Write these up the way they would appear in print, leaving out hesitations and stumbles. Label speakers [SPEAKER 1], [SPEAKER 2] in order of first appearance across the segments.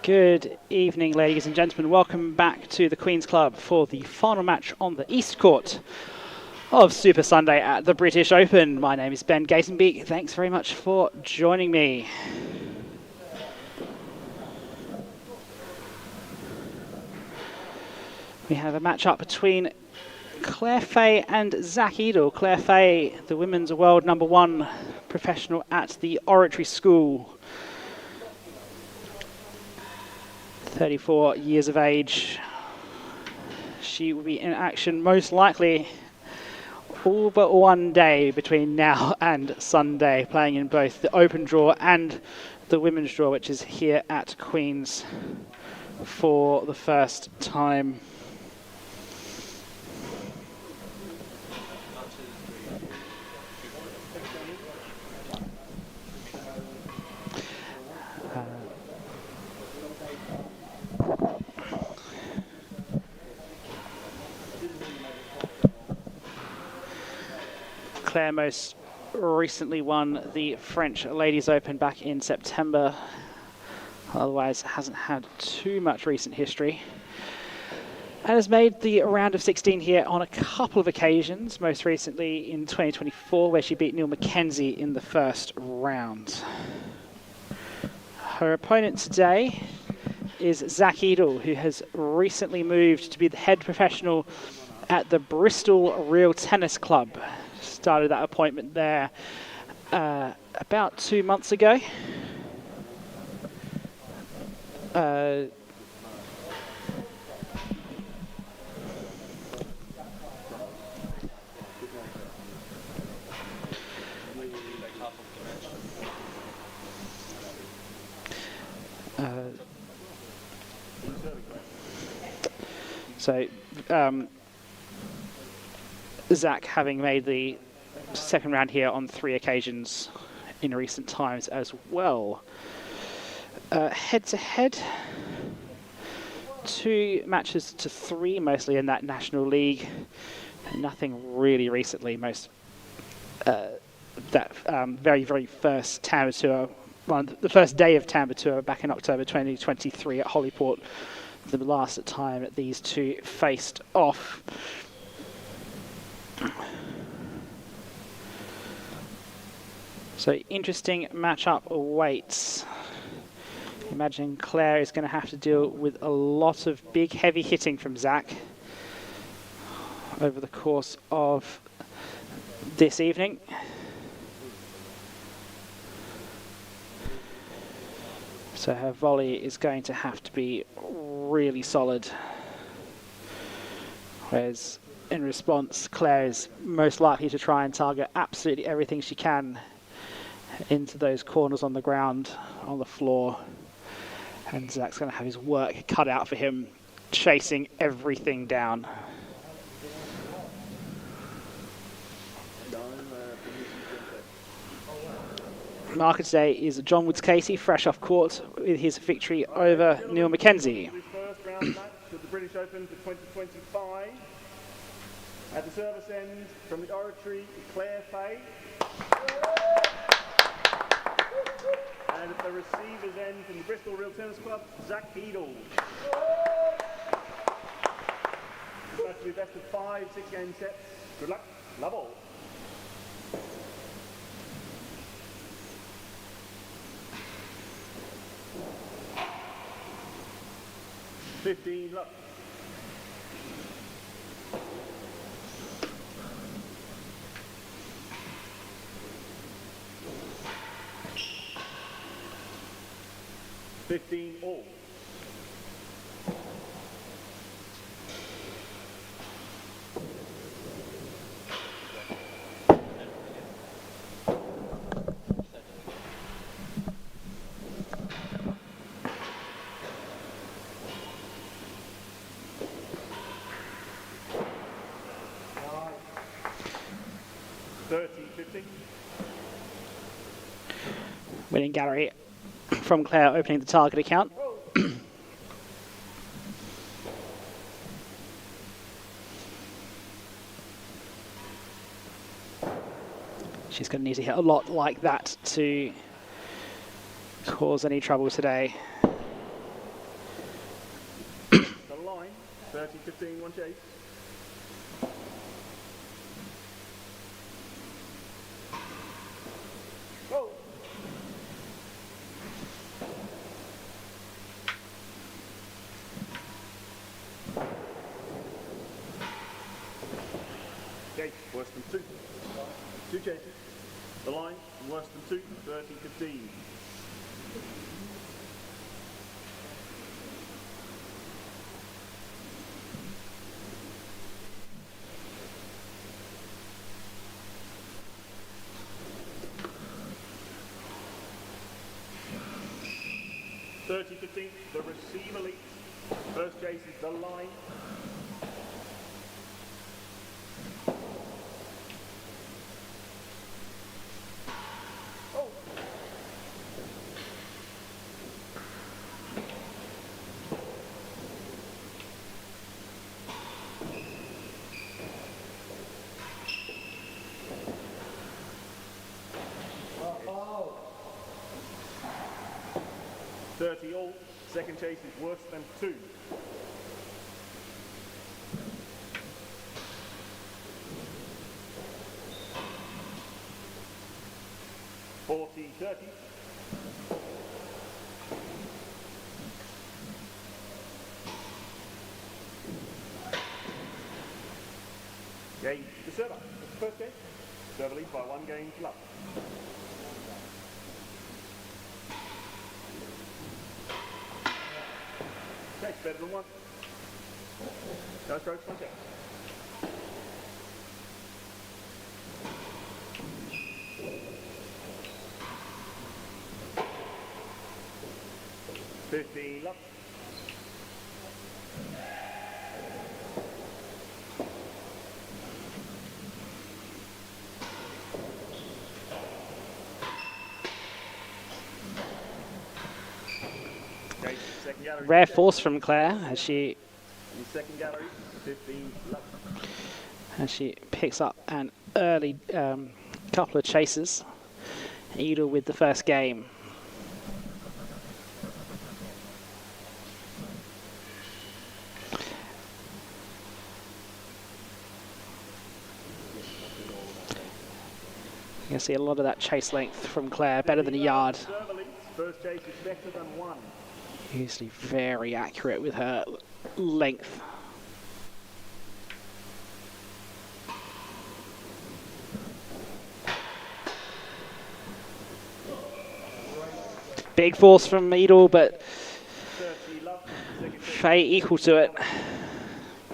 [SPEAKER 1] Good evening, ladies and gentlemen. Welcome back to the Queen's Club for the final match on the East Court of Super Sunday at the British Open. My name is Ben Gatenbeek. Thanks very much for joining me. We have a match-up between Claire Fahey and Zach Eadle. Claire Fahey, the women's world #1 professional at the Oratory School. 34 years of age. She will be in action most likely all but one day between now and Sunday, playing in both the open draw and the women's draw, which is here at Queen's for the first time. Claire most recently won the French Ladies Open back in September. Otherwise, hasn't had too much recent history. And has made the round of 16 here on a couple of occasions, most recently in 2024, where she beat Neil Mackenzie in the first round. Her opponent today is Zach Eadle, who has recently moved to be the head professional at the Bristol Real Tennis Club. Started that appointment there about 2 months ago. Zach having made the second round here on 3 occasions in recent times as well. Head-to-head, 2 matches to 3, mostly in that National League. Nothing really recently. That very, very first T&RA Tour, the first day of T&RA Tour back in October 2023 at Holyport, the last time that these two faced off. So interesting matchup awaits. Imagine Claire is going to have to deal with a lot of big heavy hitting from Zach over the course of this evening. So her volley is going to have to be really solid. Whereas in response, Claire is most likely to try and target absolutely everything she can into those corners on the ground, on the floor. And Zach's going to have his work cut out for him, chasing everything down. Marker today is John Woods-Casey, fresh off court with his victory over Neil Mackenzie.
[SPEAKER 2] His first round match at the British Open for 2025. At the service end from the Oratory, Claire Fahey. And at the receiver's end from the Bristol Real Tennis Club, Zach Eadle. It's going to be best of 5 6-game sets. Good luck. Love all. $15 luck. $15 all. $30-50.
[SPEAKER 1] Winning gallery from Claire opening the target account. She's going to need to hit a lot like that to cause any trouble today.
[SPEAKER 2] 30-15, one chase. Go! Chase, worse than 2. 2 chases. The line, worse than 2, 30-15. The receiver leads. First chase is the line. Oh. Oh. 30 all. Second chase is worse than 2. (40-30). Game to server. First game. Server leads by 1 game to love. Okay, better than 1. No strokes, 1 check. $15 love. Okay, second gallery.
[SPEAKER 1] Rare force from Claire as she
[SPEAKER 2] Second gallery, 15 love.
[SPEAKER 1] as she picks up an early couple of chases. Eadle with the first game. You can see a lot of that chase length from Claire, better than a yard.
[SPEAKER 2] First chase is better than 1.
[SPEAKER 1] Usually very accurate with her length. Big force from Eadle, but Fahey equal to it.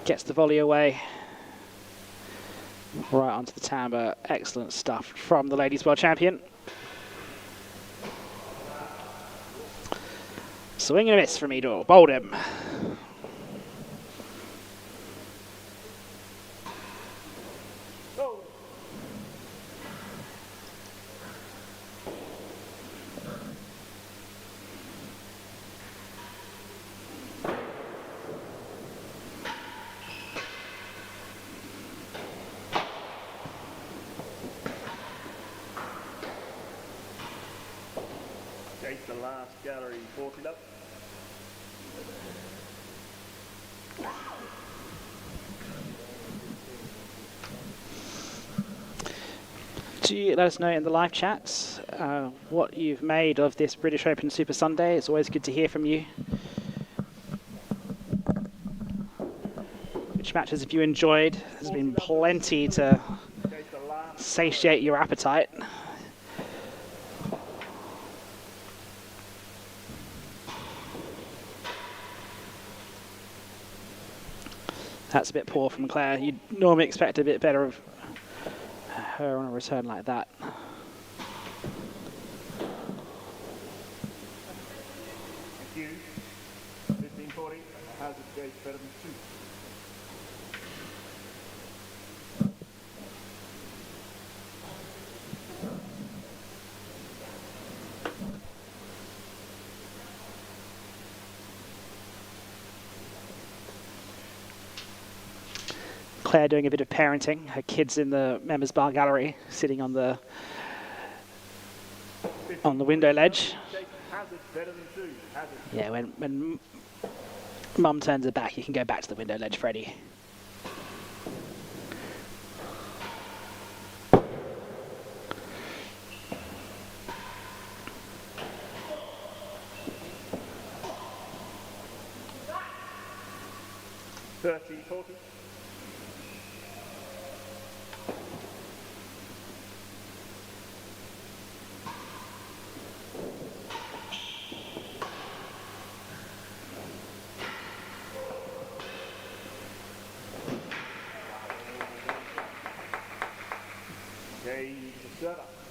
[SPEAKER 1] Gets the volley away. Right onto the timbre. Excellent stuff from the ladies' world champion. Swing and a miss from Eadle. Bowled him.
[SPEAKER 2] The last gallery, 40 love.
[SPEAKER 1] Do you let us know in the live chats what you've made of this British Open Super Sunday? It's always good to hear from you. Which matches have you enjoyed? There's been plenty to satiate your appetite. That's a bit poor from Claire. You'd normally expect a bit better of her on a return like that.
[SPEAKER 2] Thank you. 15-40. How's it go? Better than 2.
[SPEAKER 1] Claire doing a bit of parenting. Her kids in the members bar gallery, sitting on the window ledge. Yeah, when Mum turns her back, you can go back to the window ledge, Freddie.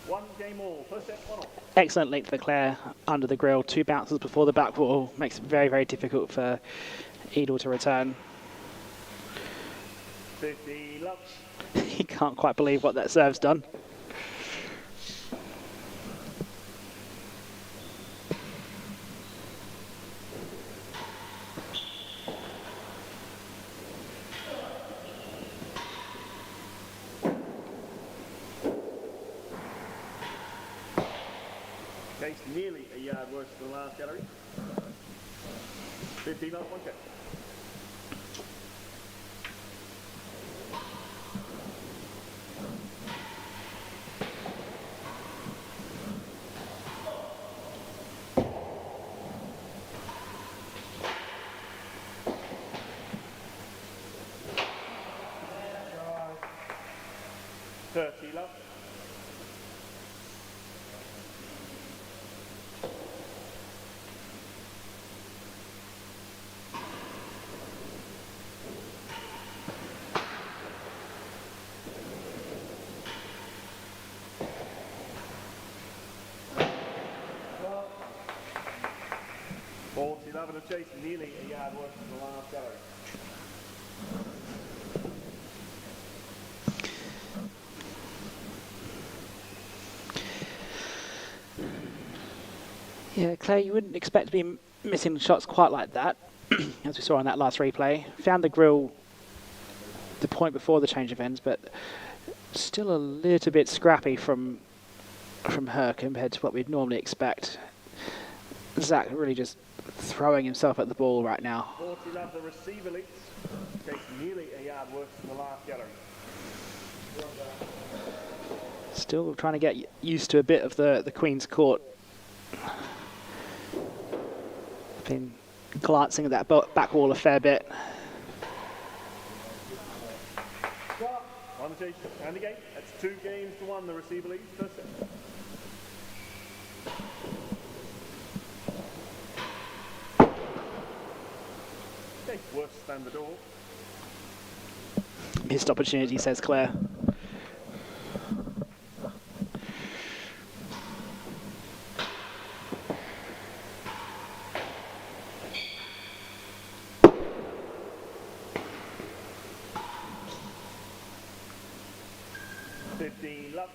[SPEAKER 2] One game all. First set, 1-all.
[SPEAKER 1] Excellent length for Claire under the grill. 2 bounces before the back wall. Makes it very, very difficult for Eadle to return.
[SPEAKER 2] 15 love.
[SPEAKER 1] He can't quite believe what that serve's done.
[SPEAKER 2] Case nearly a yard worse than the last gallery. 15 love, 1 check. Love. Ball to 11 of chase, nearly a yard worse than the last gallery.
[SPEAKER 1] Yeah, Claire, you wouldn't expect to be missing shots quite like that, as we saw on that last replay. Found the grill the point before the change of ends, but still a little bit scrappy from her compared to what we'd normally expect. Zach really just throwing himself at the ball right now.
[SPEAKER 2] 40 love, the receiver leads. Takes nearly a yard worse than the last gallery.
[SPEAKER 1] Still trying to get used to a bit of the Queen's Court. Been glancing at that back wall a fair bit.
[SPEAKER 2] On the chase, and the game. That's 2 games to 1, the receiver leads. First set. Okay, worse than the door.
[SPEAKER 1] Missed opportunity, says Claire.
[SPEAKER 2] Love.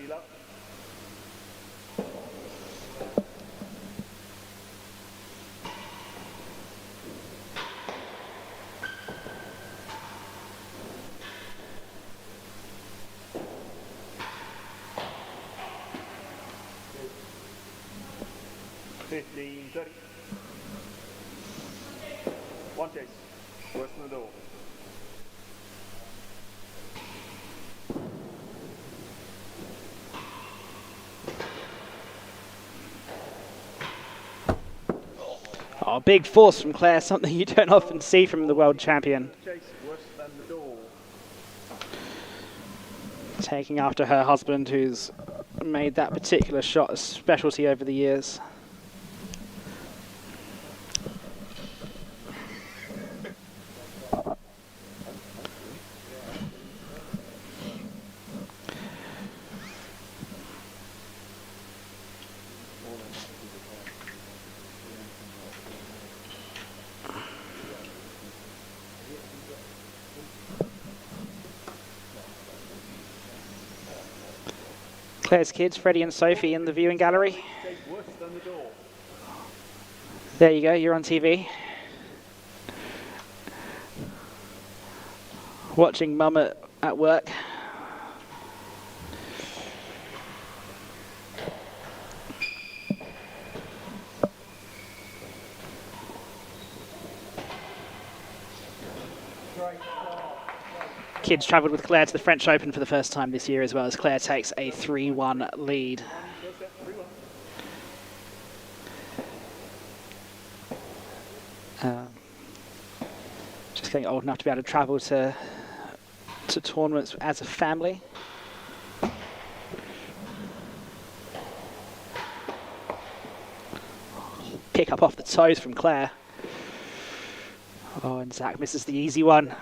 [SPEAKER 2] Love. 15-30. 1 chase. Worse than the door.
[SPEAKER 1] Oh, big force from Claire, something you don't often see from the world champion.
[SPEAKER 2] Chase, worse than the door.
[SPEAKER 1] Taking after her husband, who's made that particular shot a specialty over the years. Claire's kids, Freddie and Sophie, in the viewing gallery.
[SPEAKER 2] Chase worse than the door.
[SPEAKER 1] There you go, you're on TV. Watching mum at work. Kids travelled with Claire to the French Open for the first time this year as well, as Claire takes a 3-1 lead. Just getting old enough to be able to travel to tournaments as a family. Pick up off the toes from Claire. Oh, and Zach misses the easy one.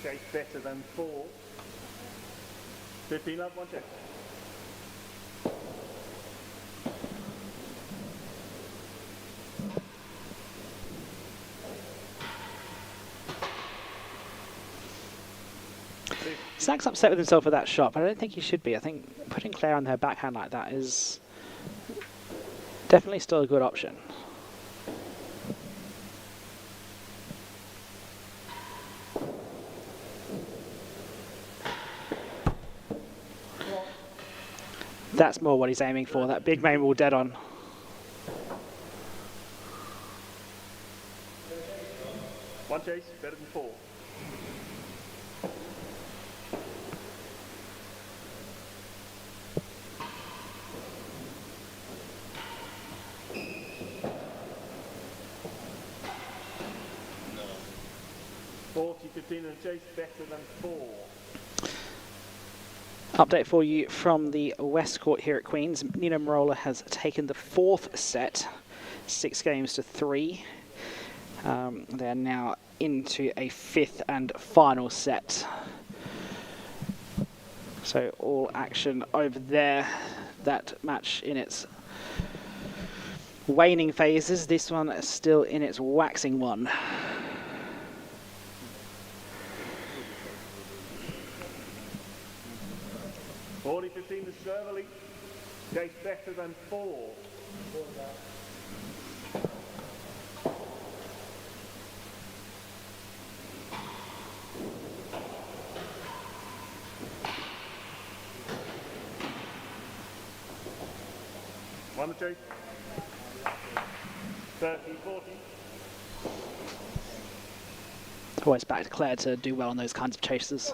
[SPEAKER 2] Chase better than 4. 15 love, 1 check.
[SPEAKER 1] Zach's upset with himself for that shot, but I don't think he should be. I think putting Claire on her backhand like that is definitely still a good option. That's more what he's aiming for, that big main wall dead on.
[SPEAKER 2] One chase, better than 4. No. 40, 15 and a chase, better than 4.
[SPEAKER 1] Update for you from the West Court here at Queen's. Nina Marola has taken the 4th set, 6 games to 3. They're now into a 5th and final set. So all action over there. That match in its waning phases. This one is still in its waxing one.
[SPEAKER 2] Forty 15 to Serverly. Chase better than 4. One to chase. 30, 40.
[SPEAKER 1] Always back to Claire to do well on those kinds of chases.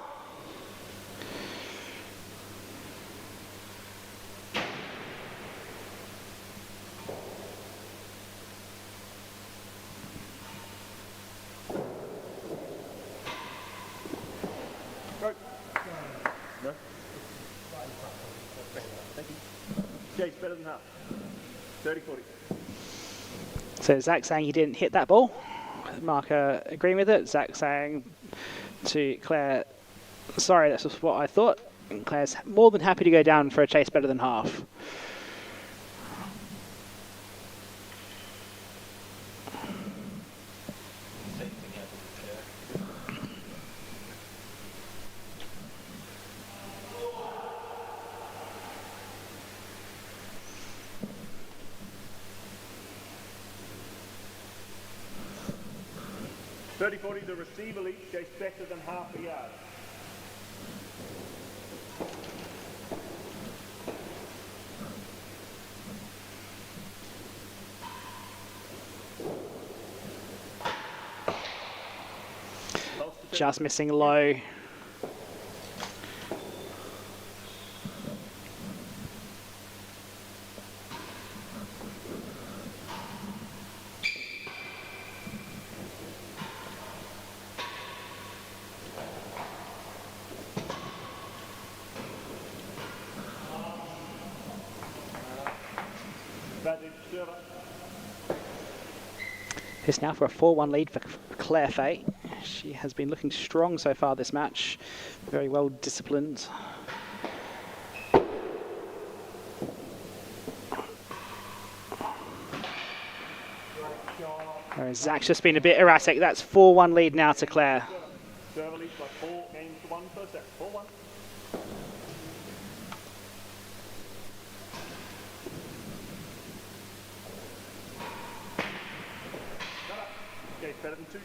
[SPEAKER 2] No. Thank you. Chase better than half. 30, 40.
[SPEAKER 1] So Zach saying he didn't hit that ball. Marker agreeing with it. Zach saying to Claire, sorry, that's just what I thought. And Claire's more than happy to go down for a chase better than half.
[SPEAKER 2] .30-40, the receiver lead, chase better than half a yard.
[SPEAKER 1] Just missing low.
[SPEAKER 2] Magic server.
[SPEAKER 1] It's now for a 4-1 lead for Claire Fahey. She has been looking strong so far this match. Very well disciplined. Whereas Zach's just been a bit erratic. That's 4-1 lead now to Claire.
[SPEAKER 2] Server leads by 4 games to 1 per set. 4-1. Okay, better than 2.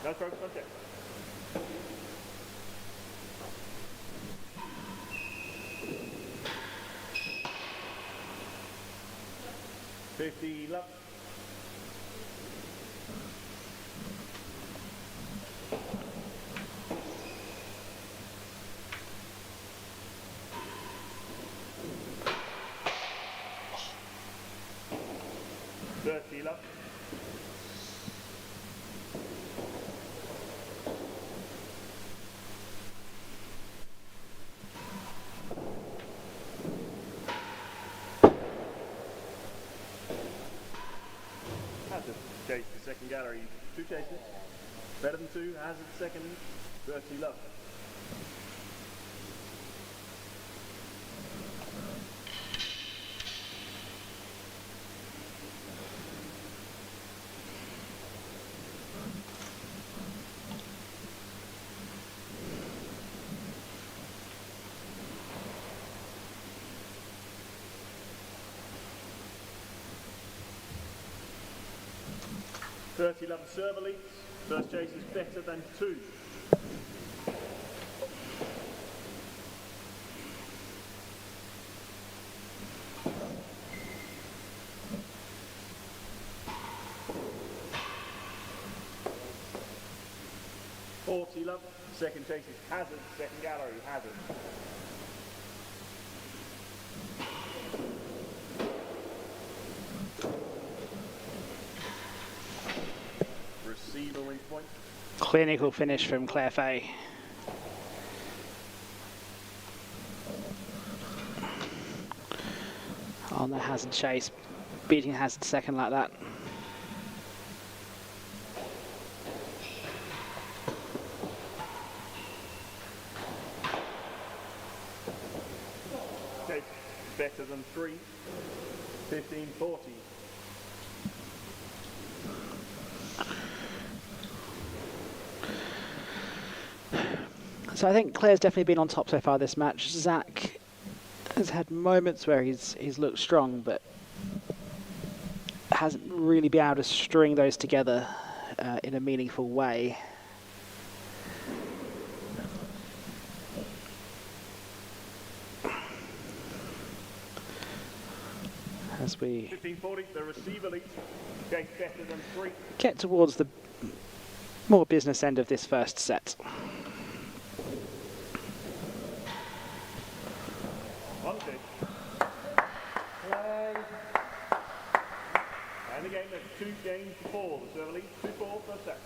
[SPEAKER 2] No strokes, no check. $50 love. $30 love. Chase the second gallery, 2 chases, better than 2, has it second, 30 love. $30 love server leads. First chase is better than 2. $40 love. Second chase is hazard. Second gallery hazard. Receiver wins point.
[SPEAKER 1] Clinical finish from Claire Fahey. On the hazard chase, beating hazard second like that.
[SPEAKER 2] Okay, better than 3. 15-40.
[SPEAKER 1] So I think Claire's definitely been on top so far this match. Zach has had moments where he's looked strong, but hasn't really been able to string those together in a meaningful way. As we
[SPEAKER 2] 15-40, the receiver leads. Okay, better than 3.
[SPEAKER 1] get towards the more business end of this first set.
[SPEAKER 2] And again, that's 2 games to 4. The server leads 2-4 first set.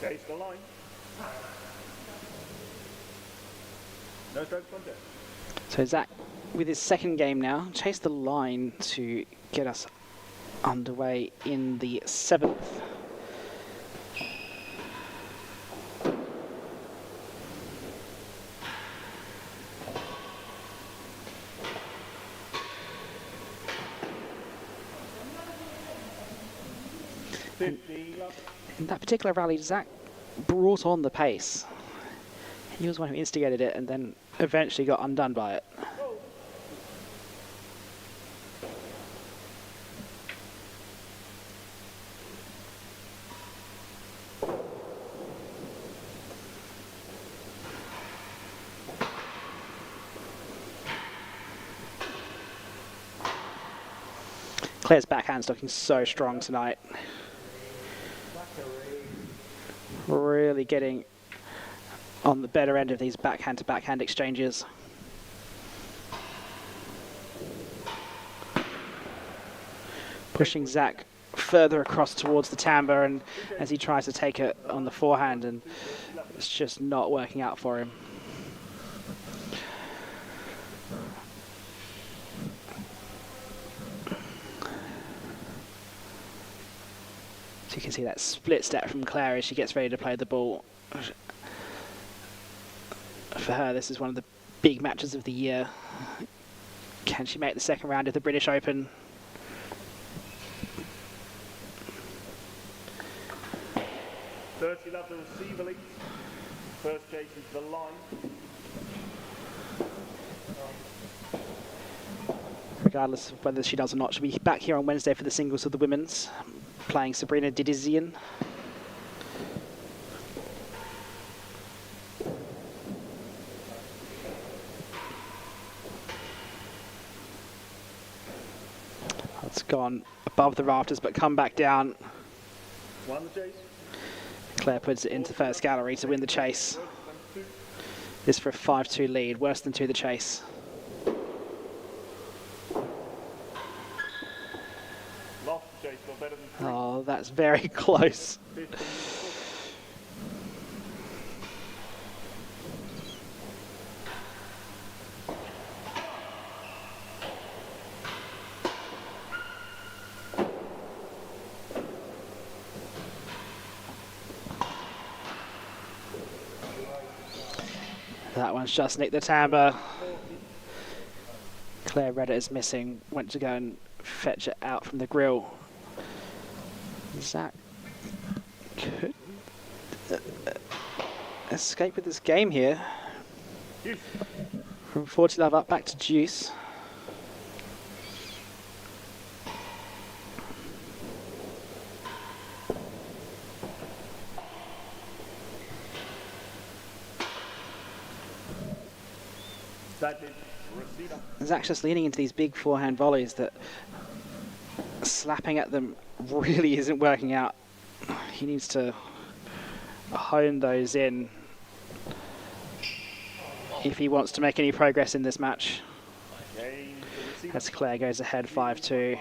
[SPEAKER 2] Chase the line. No strokes contest.
[SPEAKER 1] So Zach, with his second game now, chased the line to get us underway in the 7th. In that particular rally, Zach brought on the pace. He was the one who instigated it and then eventually got undone by it. Claire's backhand's looking so strong tonight. Really getting on the better end of these backhand to backhand exchanges. Pushing Zach further across towards the timbre, and as he tries to take it on the forehand, and It's just not working out for him. So you can see that split step from Claire as she gets ready to play the ball. For her, this is one of the big matches of the year. Can she make the second round of the British Open?
[SPEAKER 2] Love the receiver lead. First chase is the line.
[SPEAKER 1] Regardless of whether she does or not, she'll be back here on Wednesday for the singles of the women's, playing Sabrina Didizian. It's gone above the rafters, but come back down.
[SPEAKER 2] Won the chase.
[SPEAKER 1] Claire puts it into first gallery to win the chase. This for a 5-2 lead, worse than 2 the chase.
[SPEAKER 2] Lost the chase, but better than 3.
[SPEAKER 1] Oh, that's very close.
[SPEAKER 2] 15.
[SPEAKER 1] That one's just nicked the timbre. Claire read it as missing, went to go and fetch it out from the grill. Zach could escape with this game here. From 40 love up back to deuce. Zach's just leaning into these big forehand volleys that slapping at them really isn't working out. He needs to hone those in if he wants to make any progress in this match. As Claire goes ahead 5-2.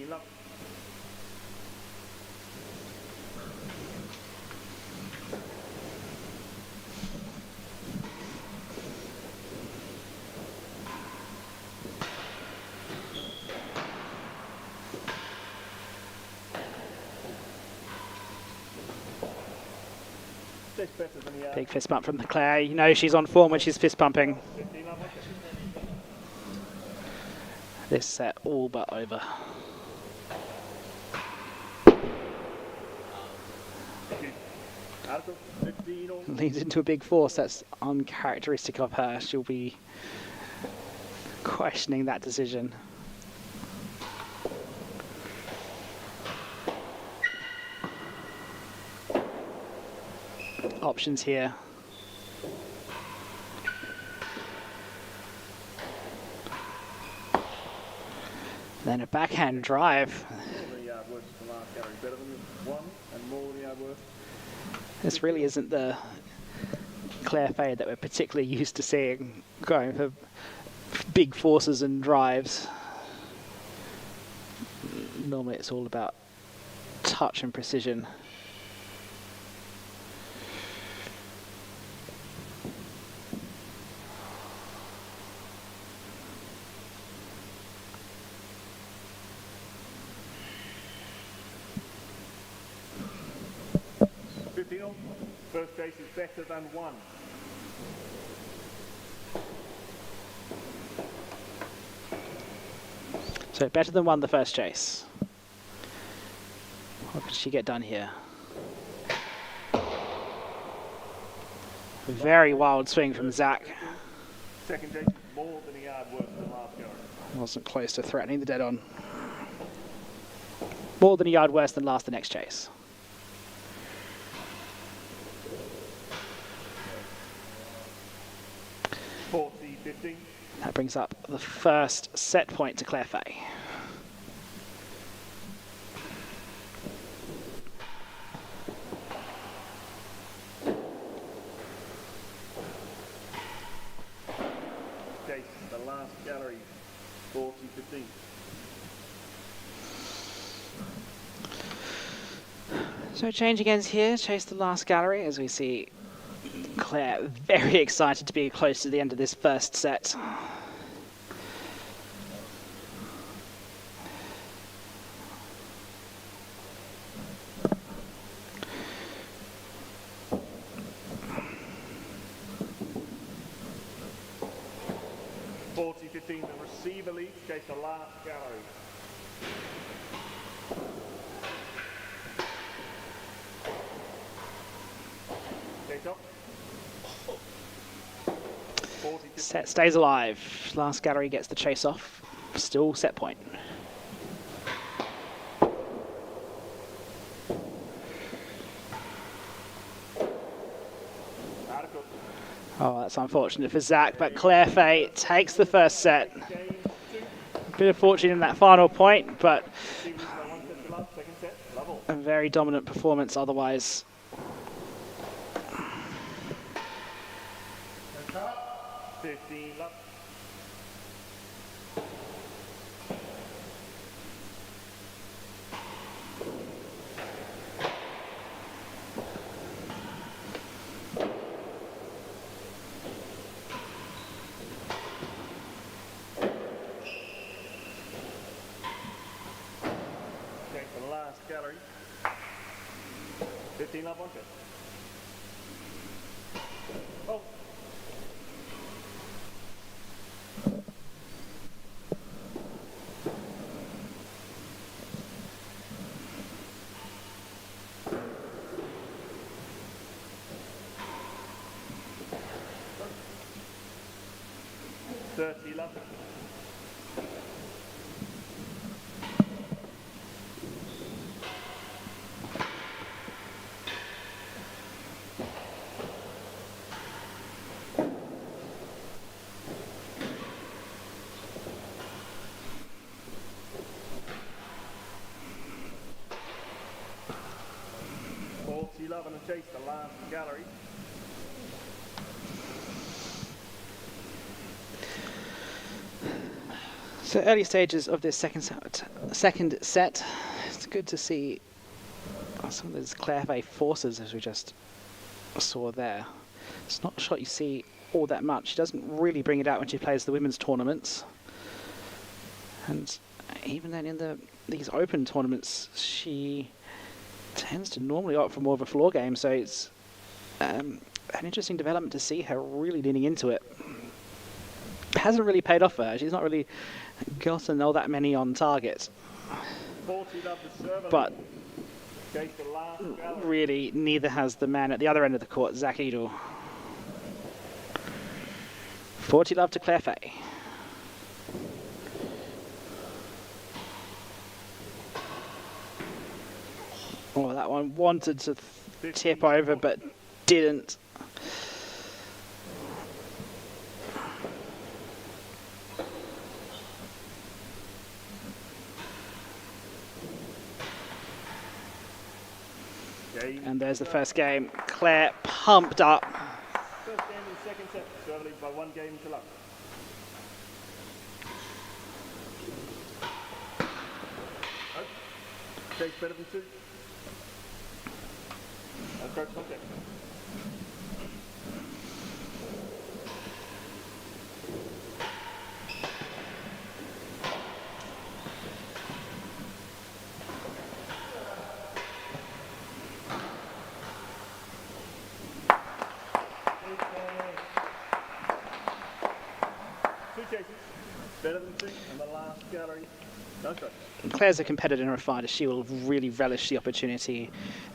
[SPEAKER 2] Love.
[SPEAKER 1] Big fist bump from Claire. You know she's on form when she's fist pumping. This set all but over. Leans into a big force. That's uncharacteristic of her. She'll be questioning that decision. Options here. Then a backhand drive. This really isn't the Claire Fahey that we're particularly used to seeing, going for big forces and drives. Normally it's all about touch and precision.
[SPEAKER 2] First chase is better than 1.
[SPEAKER 1] So better than 1 the first chase. What could she get done here? Very wild swing from Zach.
[SPEAKER 2] Second chase is more than a yard worse than last go.
[SPEAKER 1] Wasn't close to threatening the dead on. More than a yard worse than the next chase. That brings up the first set point to Claire Fahey.
[SPEAKER 2] the last gallery, 40-15.
[SPEAKER 1] So changing ends here, chase the last gallery as we see Claire very excited to be close to the end of this first set.
[SPEAKER 2] The receiver lead, chase the last gallery. Chase up.
[SPEAKER 1] Set stays alive. Last gallery gets the chase off. Still set point. Oh, that's unfortunate for Zach, but Claire Fahey takes the first set. Bit of fortune in that final point, but a very dominant performance otherwise.
[SPEAKER 2] Gallery. 15 love, one check. Oh. Love. Love and chase the last gallery.
[SPEAKER 1] So early stages of this second set. It's good to see some of those Claire Fahey forces as we just saw there. It's not a shot you see all that much. She doesn't really bring it out when she plays the women's tournaments. And even then in these open tournaments, she tends to normally opt for more of a floor game, so it's an interesting development to see her really leaning into it. Hasn't really paid off for her. She's not really gotten all that many on target. But really, neither has the man at the other end of the court, Zach Eadle. 40 love to Claire Fahey. Oh, that one wanted to tip over, but didn't. And there's the first game. Claire pumped up.
[SPEAKER 2] First game in the second set, serve leads by 1 game to love. Takes better than 2. Approach contact. Better than 2, and the last gallery. No strike.
[SPEAKER 1] Claire's a competitor and a fighter. She will really relish the opportunity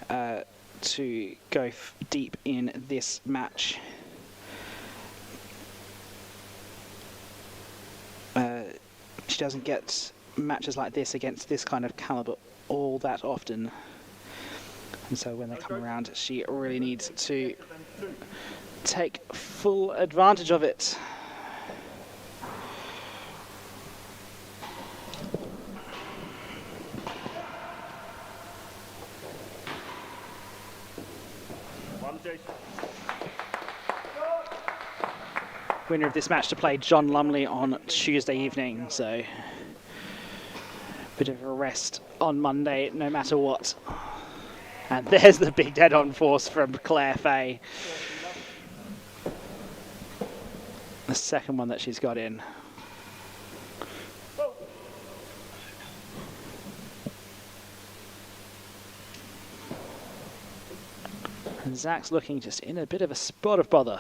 [SPEAKER 1] to go deep in this match. She doesn't get matches like this against this kind of caliber all that often. And so when they come around, she really needs to take full advantage of it. winner of this match to play John Lumley on Tuesday evening, so bit of a rest on Monday, no matter what. And there's the big dead-on force from Claire Fahey. The second one that she's got in. And Zach's looking just in a bit of a spot of bother.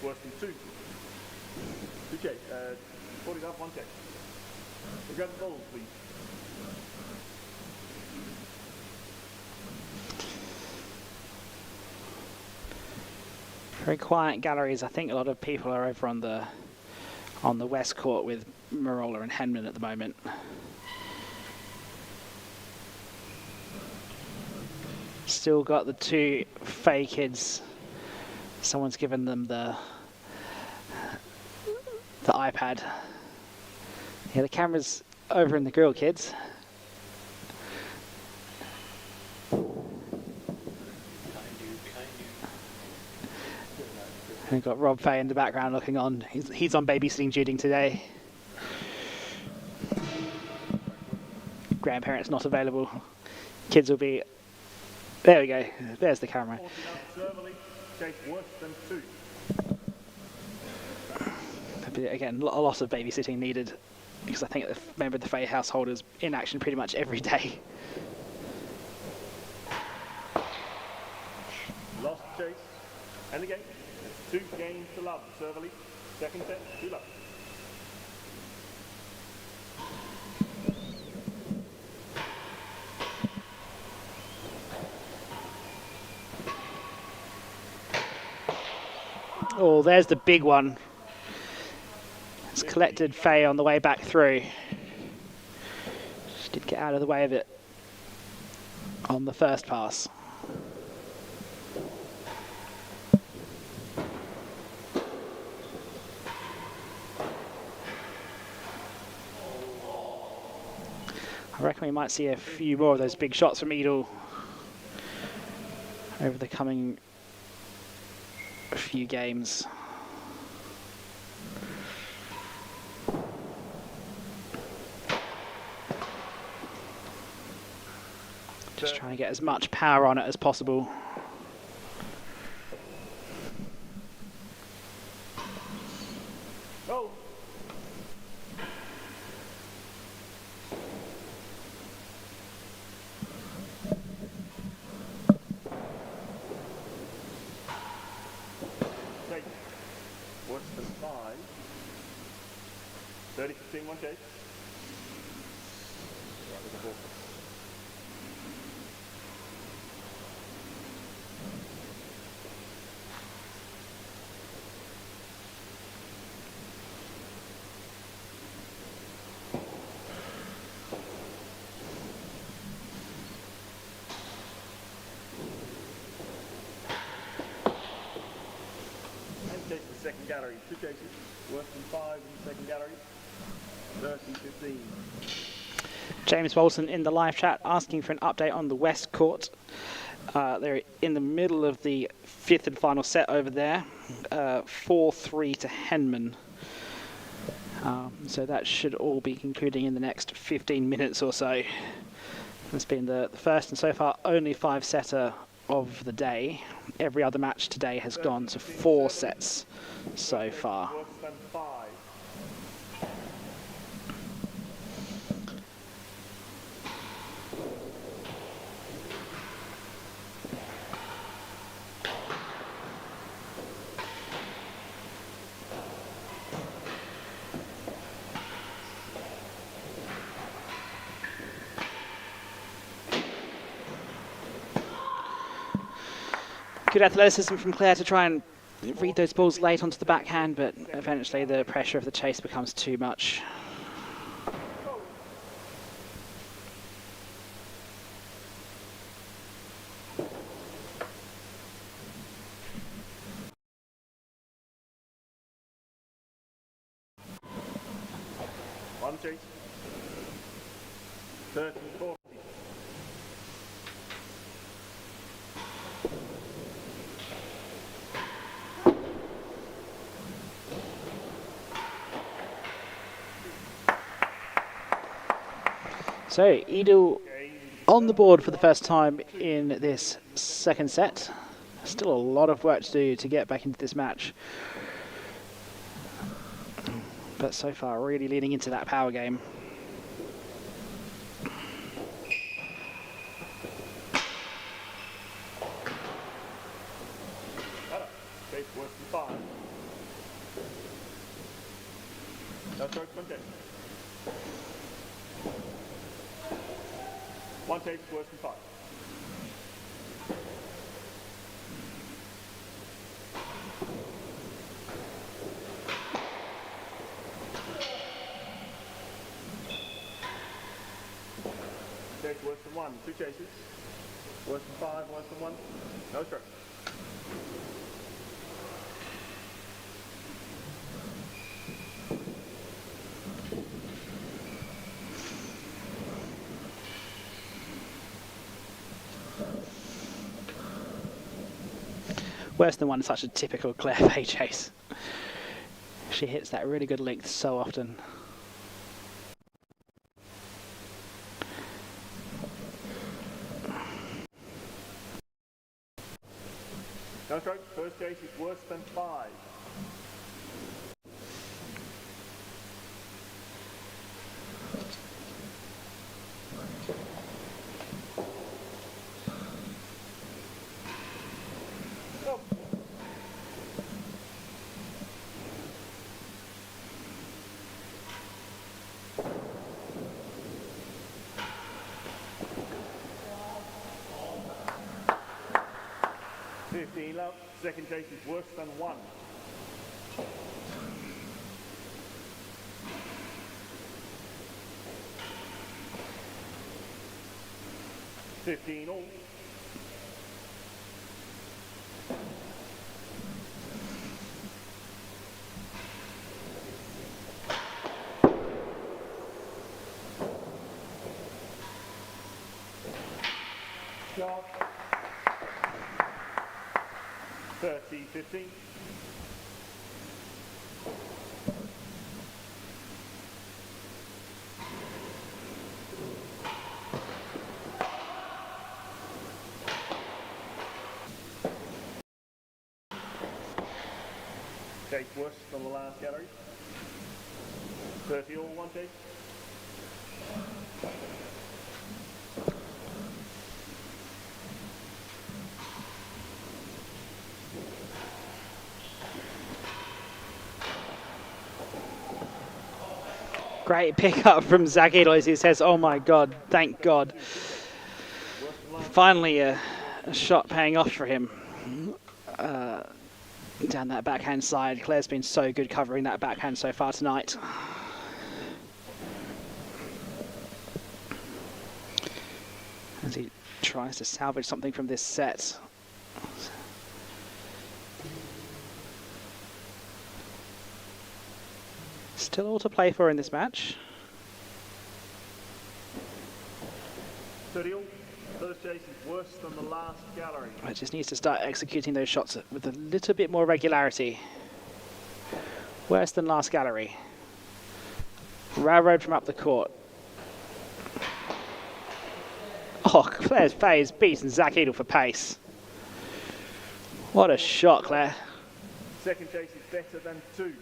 [SPEAKER 2] Worse than two. Two chase. 40 up, one chase. So grab the balls, please.
[SPEAKER 1] Very quiet galleries. I think a lot of people are over on the west court with Marola and Henman at the moment. Still got the two Fahey kids. Someone's given them the iPad. Yeah, the camera's over in the grill, kids. And we've got Rob Fahey in the background looking on. He's on babysitting duty today. Grandparents not available. Kids will be... There we go. There's the camera.
[SPEAKER 2] Worse than two.
[SPEAKER 1] Again, a lot of babysitting needed because I think a member of the Fahey household is in action pretty much every day.
[SPEAKER 2] Lost chase. And again, it's 2 games to love. Serverly, second set, 2 love.
[SPEAKER 1] Oh, there's the big one. It's collected Fahey on the way back through. She did get out of the way of it on the first pass. I reckon we might see a few more of those big shots from Eadle over the coming few games. Just trying to get as much power on it as possible.
[SPEAKER 2] Go. Worse than 5. 30-15, one chase. Second gallery, 2 chases, worse than 5 in the second gallery, 30-15.
[SPEAKER 1] James Bolton in the live chat asking for an update on the West Court. They're in the middle of the 5th and final set over there, 4-3 to Henman. So that should all be concluding in the next 15 minutes or so. It's been the first and so far only 5-setter of the day. Every other match today has gone to 4 sets so far. Good athleticism from Claire to try and read those balls late onto the backhand, but eventually the pressure of the chase becomes too much.
[SPEAKER 2] On chase. 30-40.
[SPEAKER 1] So, Eadle on the board for the first time in this second set. Still a lot of work to do to get back into this match. But so far, really leaning into that power game.
[SPEAKER 2] Chase worse than 5. No strokes, one chase. One chase worse than 5. Chase worse than 1. 2 chases. Worse than 5, worse than 1. No strokes.
[SPEAKER 1] Worse than 1 is such a typical Claire Fahey chase. She hits that really good length so often.
[SPEAKER 2] No strokes. First chase is worse than 5. Oh. Love. Second chase is worse than 1. All. Shot. 30-15. Chase worse than the last gallery. 30 all, one chase.
[SPEAKER 1] Great pickup from Zach Eadle as he says, oh my God, thank God. Finally a shot paying off for him. Down that backhand side. Claire's been so good covering that backhand so far tonight. As he tries to salvage something from this set. Still all to play for in this match.
[SPEAKER 2] 30 all. First chase is worse than the last gallery.
[SPEAKER 1] It just needs to start executing those shots with a little bit more regularity. Worse than last gallery. Railroad from up the court. Oh, Claire's Fahey's beaten Zach Eadle for pace. What a shot, Claire.
[SPEAKER 2] Second chase is better than 2.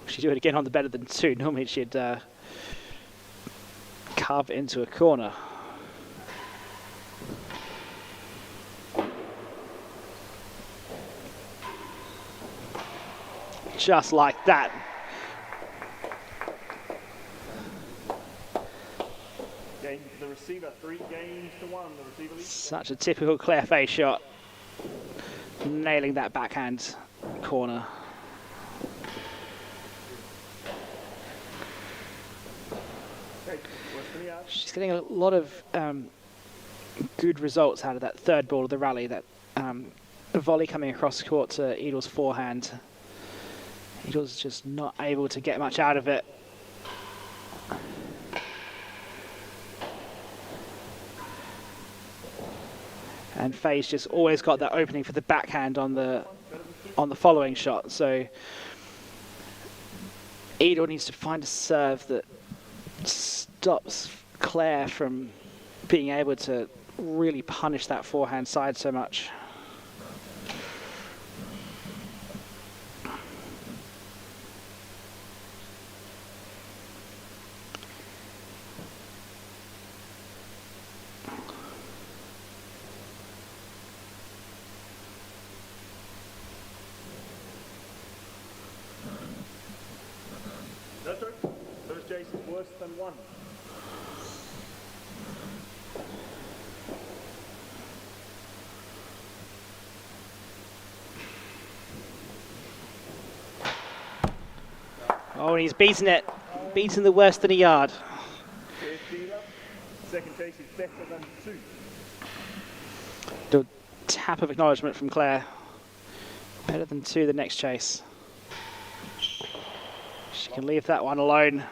[SPEAKER 1] She'd do it again on the better than 2. Normally she'd carve it into a corner. Just like that.
[SPEAKER 2] Game to the receiver, 3 games to 1. The receiver leads.
[SPEAKER 1] Such a typical Claire Fahey shot. Nailing that backhand corner. She's getting a lot of good results out of that third ball of the rally. That volley coming across court to Eadle's forehand. Eadle's just not able to get much out of it. And Fahey's just always got that opening for the backhand on the following shot. So Eadle needs to find a serve that stops Claire from being able to really punish that forehand side so much.
[SPEAKER 2] No, sorry. First chase is worse than 1.
[SPEAKER 1] Oh, and he's beaten it. Beaten the worse than a yard.
[SPEAKER 2] Second chase is better than 2.
[SPEAKER 1] The tap of acknowledgement from Claire. Better than 2 the next chase. She can leave that one alone.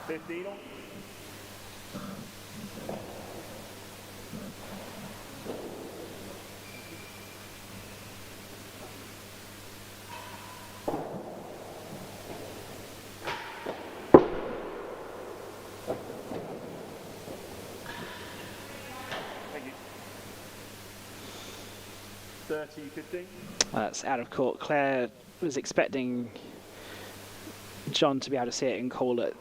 [SPEAKER 2] 15 on. Thank you. 30-15.
[SPEAKER 1] That's out of court. Claire was expecting John to be able to see it and call it.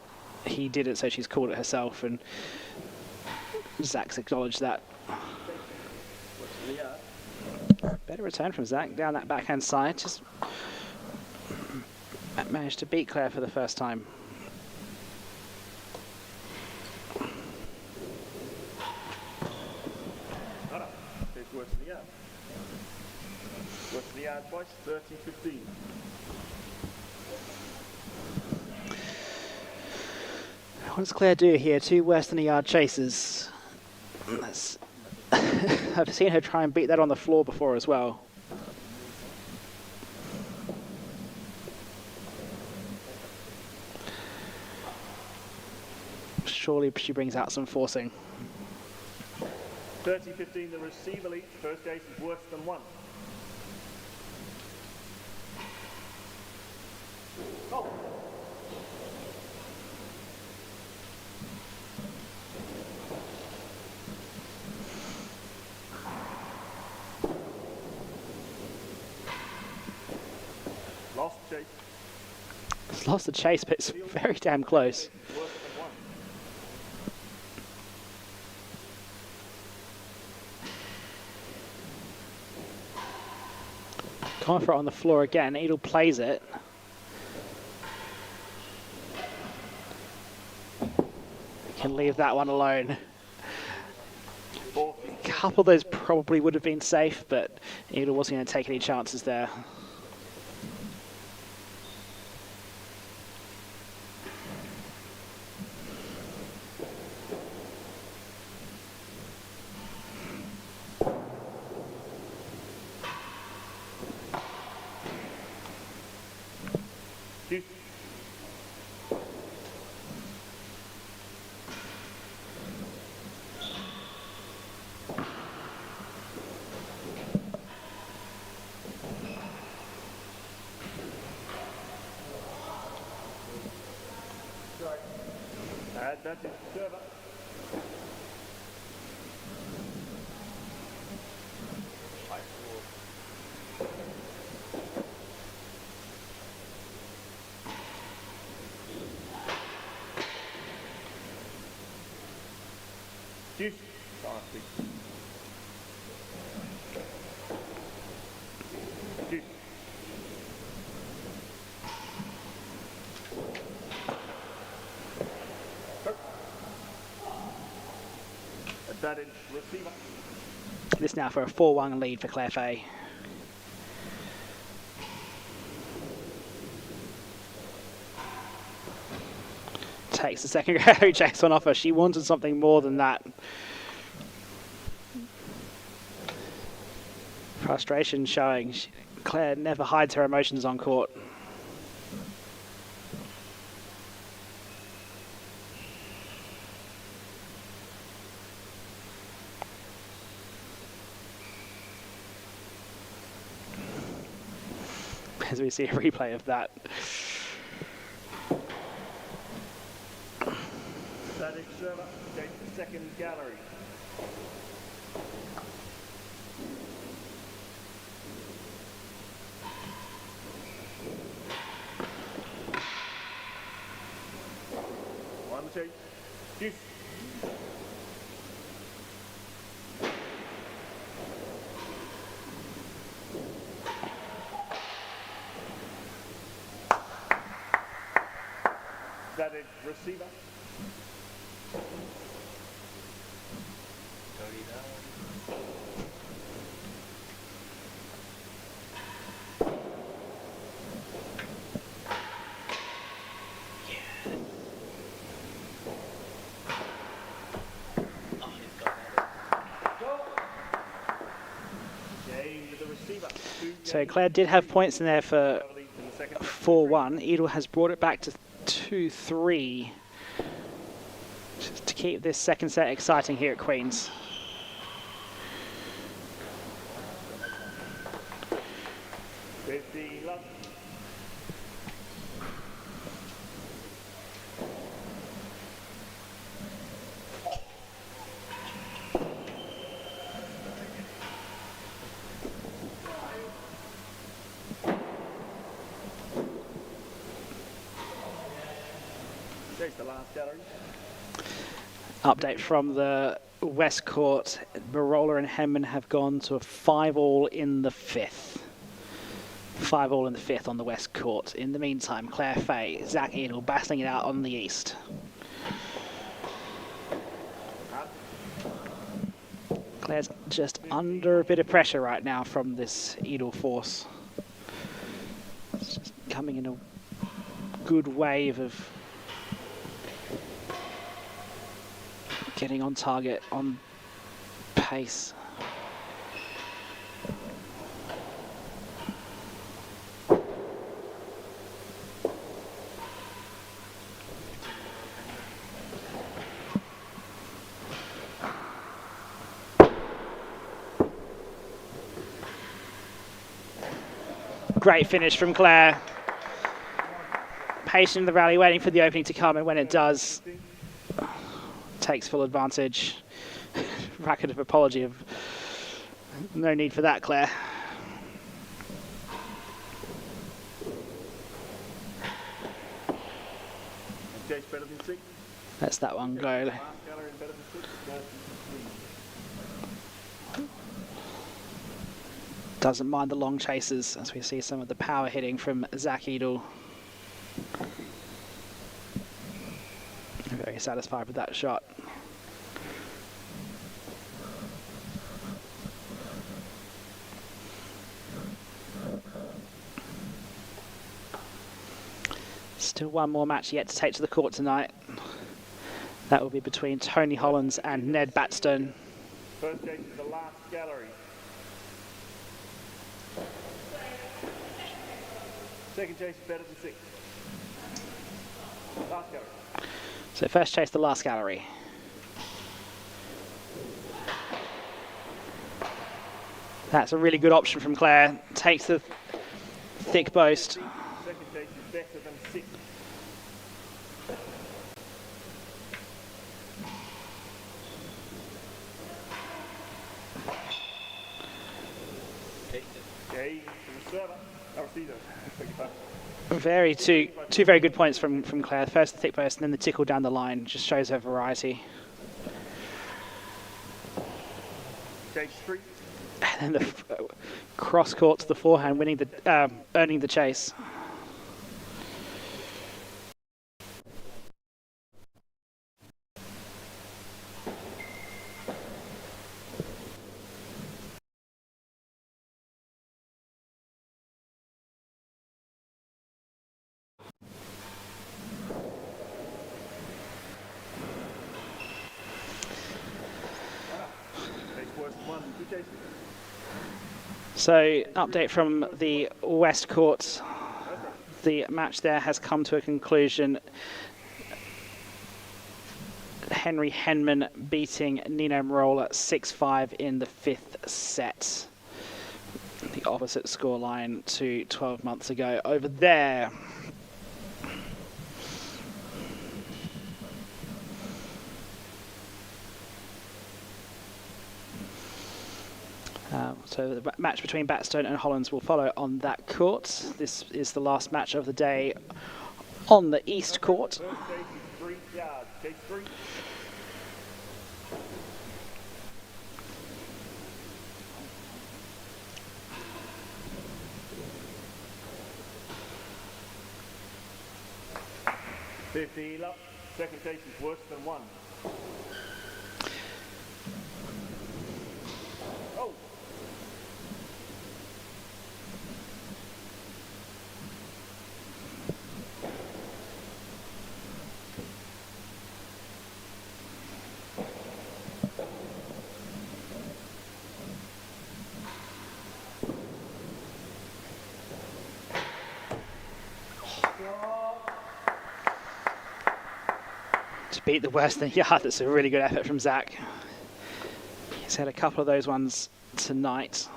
[SPEAKER 1] He didn't, so she's called it herself, and Zach's acknowledged that. Better return from Zach down that backhand side. Just managed to beat Claire for the first time.
[SPEAKER 2] It's worse than the yard. Worse than the yard twice. 30-15.
[SPEAKER 1] What does Claire do here? 2 worse than a yard chases. That's I've seen her try and beat that on the floor before as well. Surely she brings out some forcing.
[SPEAKER 2] 30-15, the receiver lead. First case is worse than 1. Oh. Lost the chase.
[SPEAKER 1] It's lost the chase, but it's very damn close.
[SPEAKER 2] Worse than 1.
[SPEAKER 1] Going for it on the floor again. Eadle plays it. Can leave that one alone. A couple of those probably would have been safe, but Eadle wasn't going to take any chances there.
[SPEAKER 2] Advantage server. Juice. Juice. Advantage receiver.
[SPEAKER 1] This now for a 4-1 lead for Claire Fahey. Takes the second chase on offer. She wanted something more than that. Frustration showing. Claire never hides her emotions on court. as we see a replay of that.
[SPEAKER 2] Static server, take the second gallery. On the chase. Juice. Static receiver.
[SPEAKER 1] So Claire did have points in there for 4-1. Eadle has brought it back to 2-3 to keep this second set exciting here at Queen's.
[SPEAKER 2] The last gallery.
[SPEAKER 1] Update from the West Court. Barola and Henman have gone to a 5-all in the fifth. 5-all in the fifth on the West Court. In the meantime, Claire Fahey, Zach Eadle battling it out on the East. Claire's just under a bit of pressure right now from this Eadle force. It's just coming in a good wave of getting on target, on pace. Great finish from Claire. Patient in the rally, waiting for the opening to come, and when it does, takes full advantage. Racket of apology of no need for that, Claire. Let's that one go. Doesn't mind the long chases as we see some of the power hitting from Zach Eadle. Very satisfied with that shot. Still one more match yet to take to the court tonight. That will be between Tony Hollins and Ned Batstone.
[SPEAKER 2] First chase is the last gallery. Second chase is better than 6. Last gallery.
[SPEAKER 1] So first chase, the last gallery. That's a really good option from Claire. Takes the thick boast.
[SPEAKER 2] Second chase is better than 6. Okay, to the server.
[SPEAKER 1] Two very good points from Claire. First the thick burst and then the tickle down the line. Just shows her variety.
[SPEAKER 2] Chase 3.
[SPEAKER 1] And then the cross court to the forehand, winning the earning the chase. So, update from the West Court. The match there has come to a conclusion. Henry Henman beating Nino Marola 6-5 in the 5th set. The the opposite scoreline to 12 months ago over there. So the match between Batstone and Hollands will follow on that court. This is the last match of the day on the East court.
[SPEAKER 2] First chase is 3 yards. Chase 3. $50 up. Second chase is worse than 1. Oh.
[SPEAKER 1] To beat the worse than yard, that's a really good effort from Zach. He's had a couple of those ones tonight.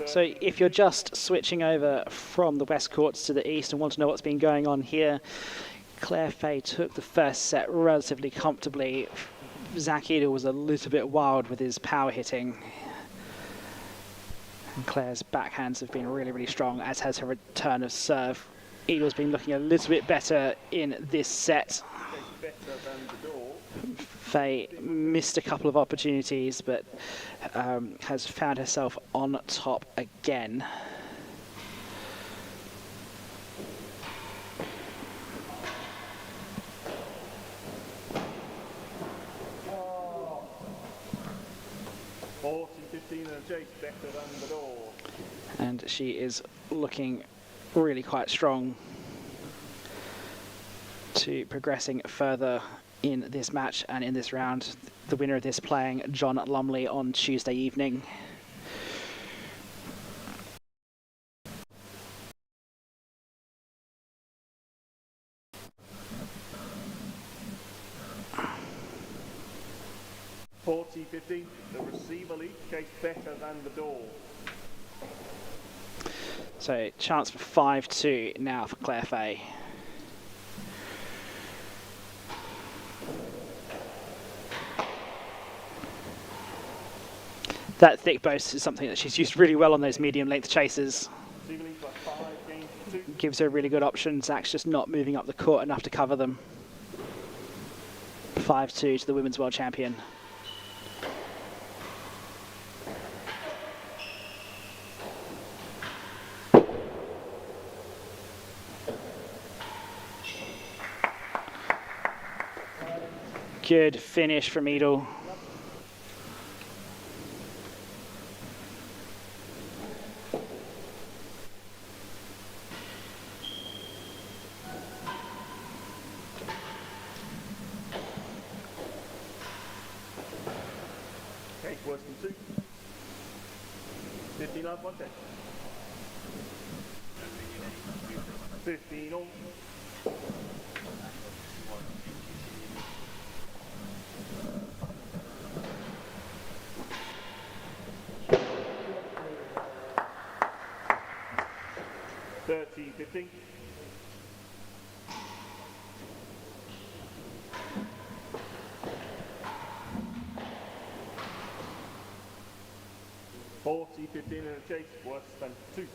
[SPEAKER 1] So if you're just switching over from the West Courts to the East and want to know what's been going on here, Claire Fahey took the first set relatively comfortably. Zach Eadle was a little bit wild with his power hitting. And Claire's backhands have been really, really strong, as has her return of serve. Eadle's been looking a little bit better in this set. Fahey missed a couple of opportunities, but has found herself on top again.
[SPEAKER 2] Oh. 40-15 and a chase better than the door.
[SPEAKER 1] And she is looking really quite strong to progressing further in this match and in this round. The winner of this playing John Lumley on Tuesday evening.
[SPEAKER 2] $40-15, the receiver lead chase better than the door.
[SPEAKER 1] So chance for 5-2 now for Claire Fahey. That thick boast is something that she's used really well on those medium length chases. Gives her a really good option. Zach's just not moving up the court enough to cover them. 5-2 to the Women's World Champion. Good finish from Eadle.
[SPEAKER 2] Worse than 2. 15 up, 1 10. 15 on. $30-15. $40-15 in a chase, worse than 2.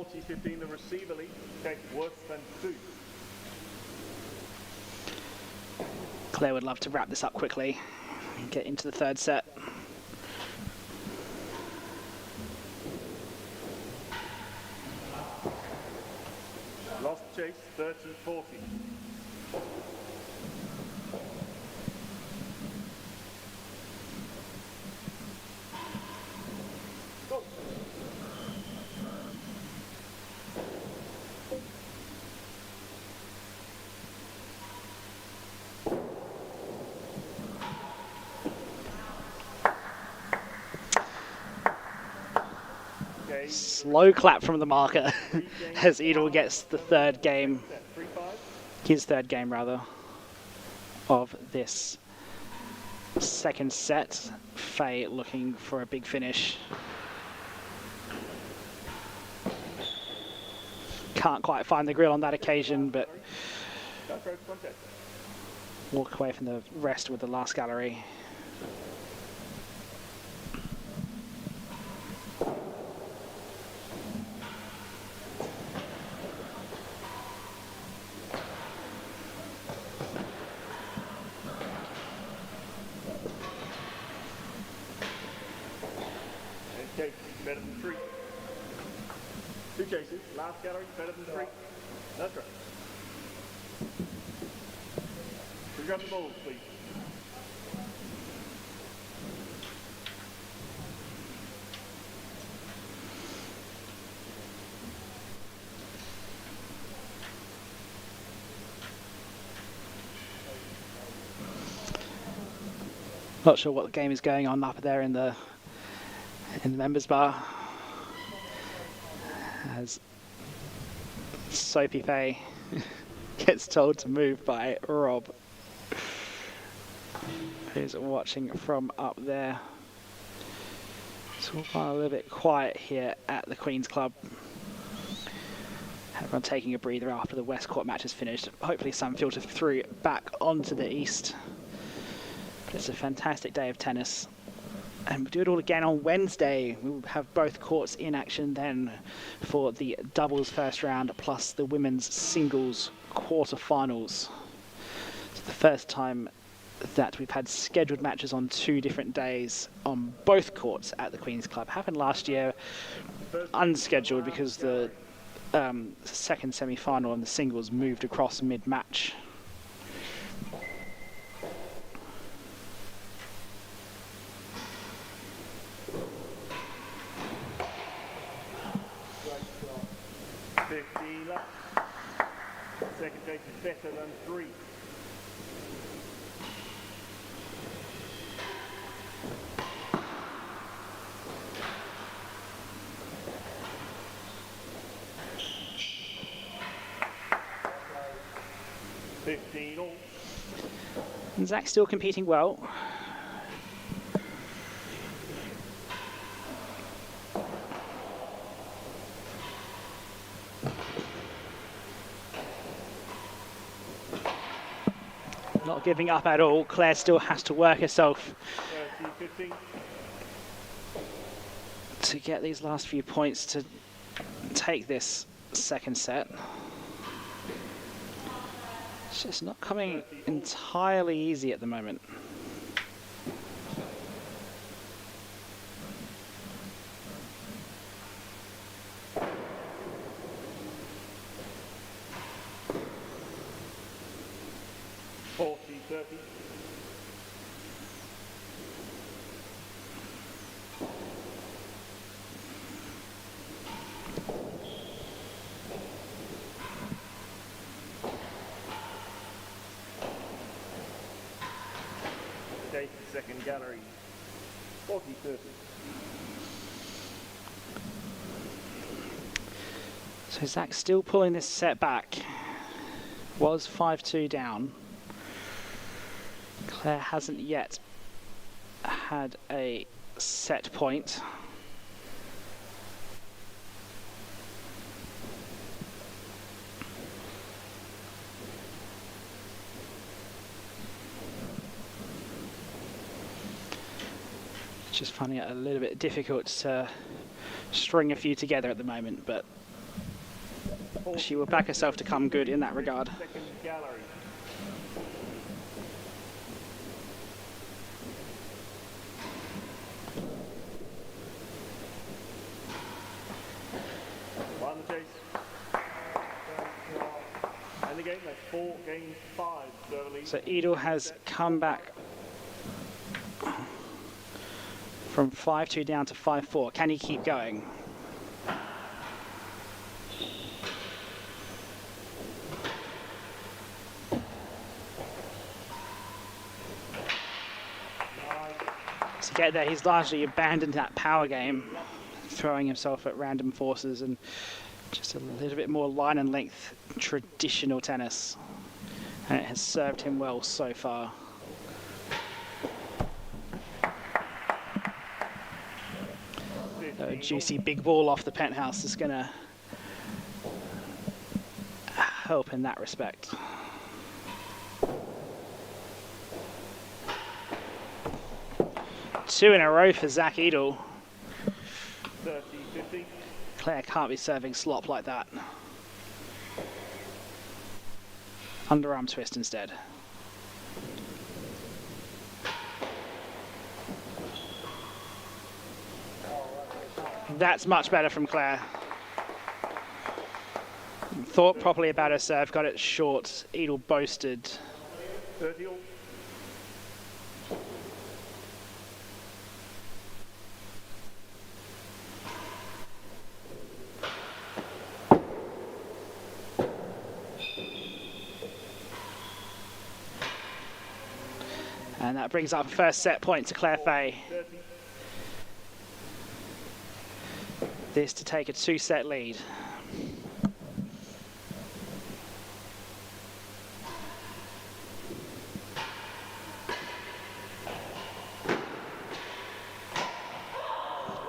[SPEAKER 2] 40-15, the receiver lead. Okay, worse than 2.
[SPEAKER 1] Claire would love to wrap this up quickly and get into the third set.
[SPEAKER 2] Lost chase, 30-40. Go. Okay.
[SPEAKER 1] Slow clap from the marker as Eadle gets the third game, his third game rather, of this second set. Fahey looking for a big finish. Can't quite find the grill on that occasion, but walk away from the rest with the last gallery.
[SPEAKER 2] Okay, better than 3. 2 chases, last gallery, better than 3. That's right. We grab the balls, please.
[SPEAKER 1] Not sure what game is going on up there in the members bar, as Sophie Fahey gets told to move by Rob, who's watching from up there. So we'll find a little bit quiet here at the Queen's Club. Everyone taking a breather after the West Court match is finished. Hopefully some filter through back onto the East. But it's a fantastic day of tennis. And we'll do it all again on Wednesday. We'll have both courts in action then for the doubles first round plus the women's singles quarterfinals. It's the first time that we've had scheduled matches on 2 different days on both courts at the Queen's Club. Happened last year unscheduled because the second semi-final and the singles moved across mid-match.
[SPEAKER 2] Second chase is better than 3.
[SPEAKER 1] And Zach's still competing well. Not giving up at all. Claire still has to work herself to get these last few points to take this second set. It's just not coming entirely easy at the moment.
[SPEAKER 2] Second gallery, 40-30.
[SPEAKER 1] So Zach's still pulling this set back. Was 5-2 down. Claire hasn't yet had a set point. Just finding it a little bit difficult to string a few together at the moment, but she will back herself to come good in that regard.
[SPEAKER 2] Second gallery. On the chase. And again, that's 4 games 5.
[SPEAKER 1] So Eadle has come back from 5-2 down to 5-4. Can he keep going? To get there, he's largely abandoned that power game, throwing himself at random forces and just a little bit more line and length traditional tennis. And it has served him well so far. A juicy big ball off the penthouse is going to help in that respect. Two in a row for Zach Eadle.
[SPEAKER 2] 30-50.
[SPEAKER 1] Claire can't be serving slop like that. Underarm twist instead. That's much better from Claire. Thought properly about her serve, got it short. Eadle boasted.
[SPEAKER 2] 30 all.
[SPEAKER 1] And that brings up first set point to Claire Fahey.
[SPEAKER 2] 30.
[SPEAKER 1] This to take a 2-set lead.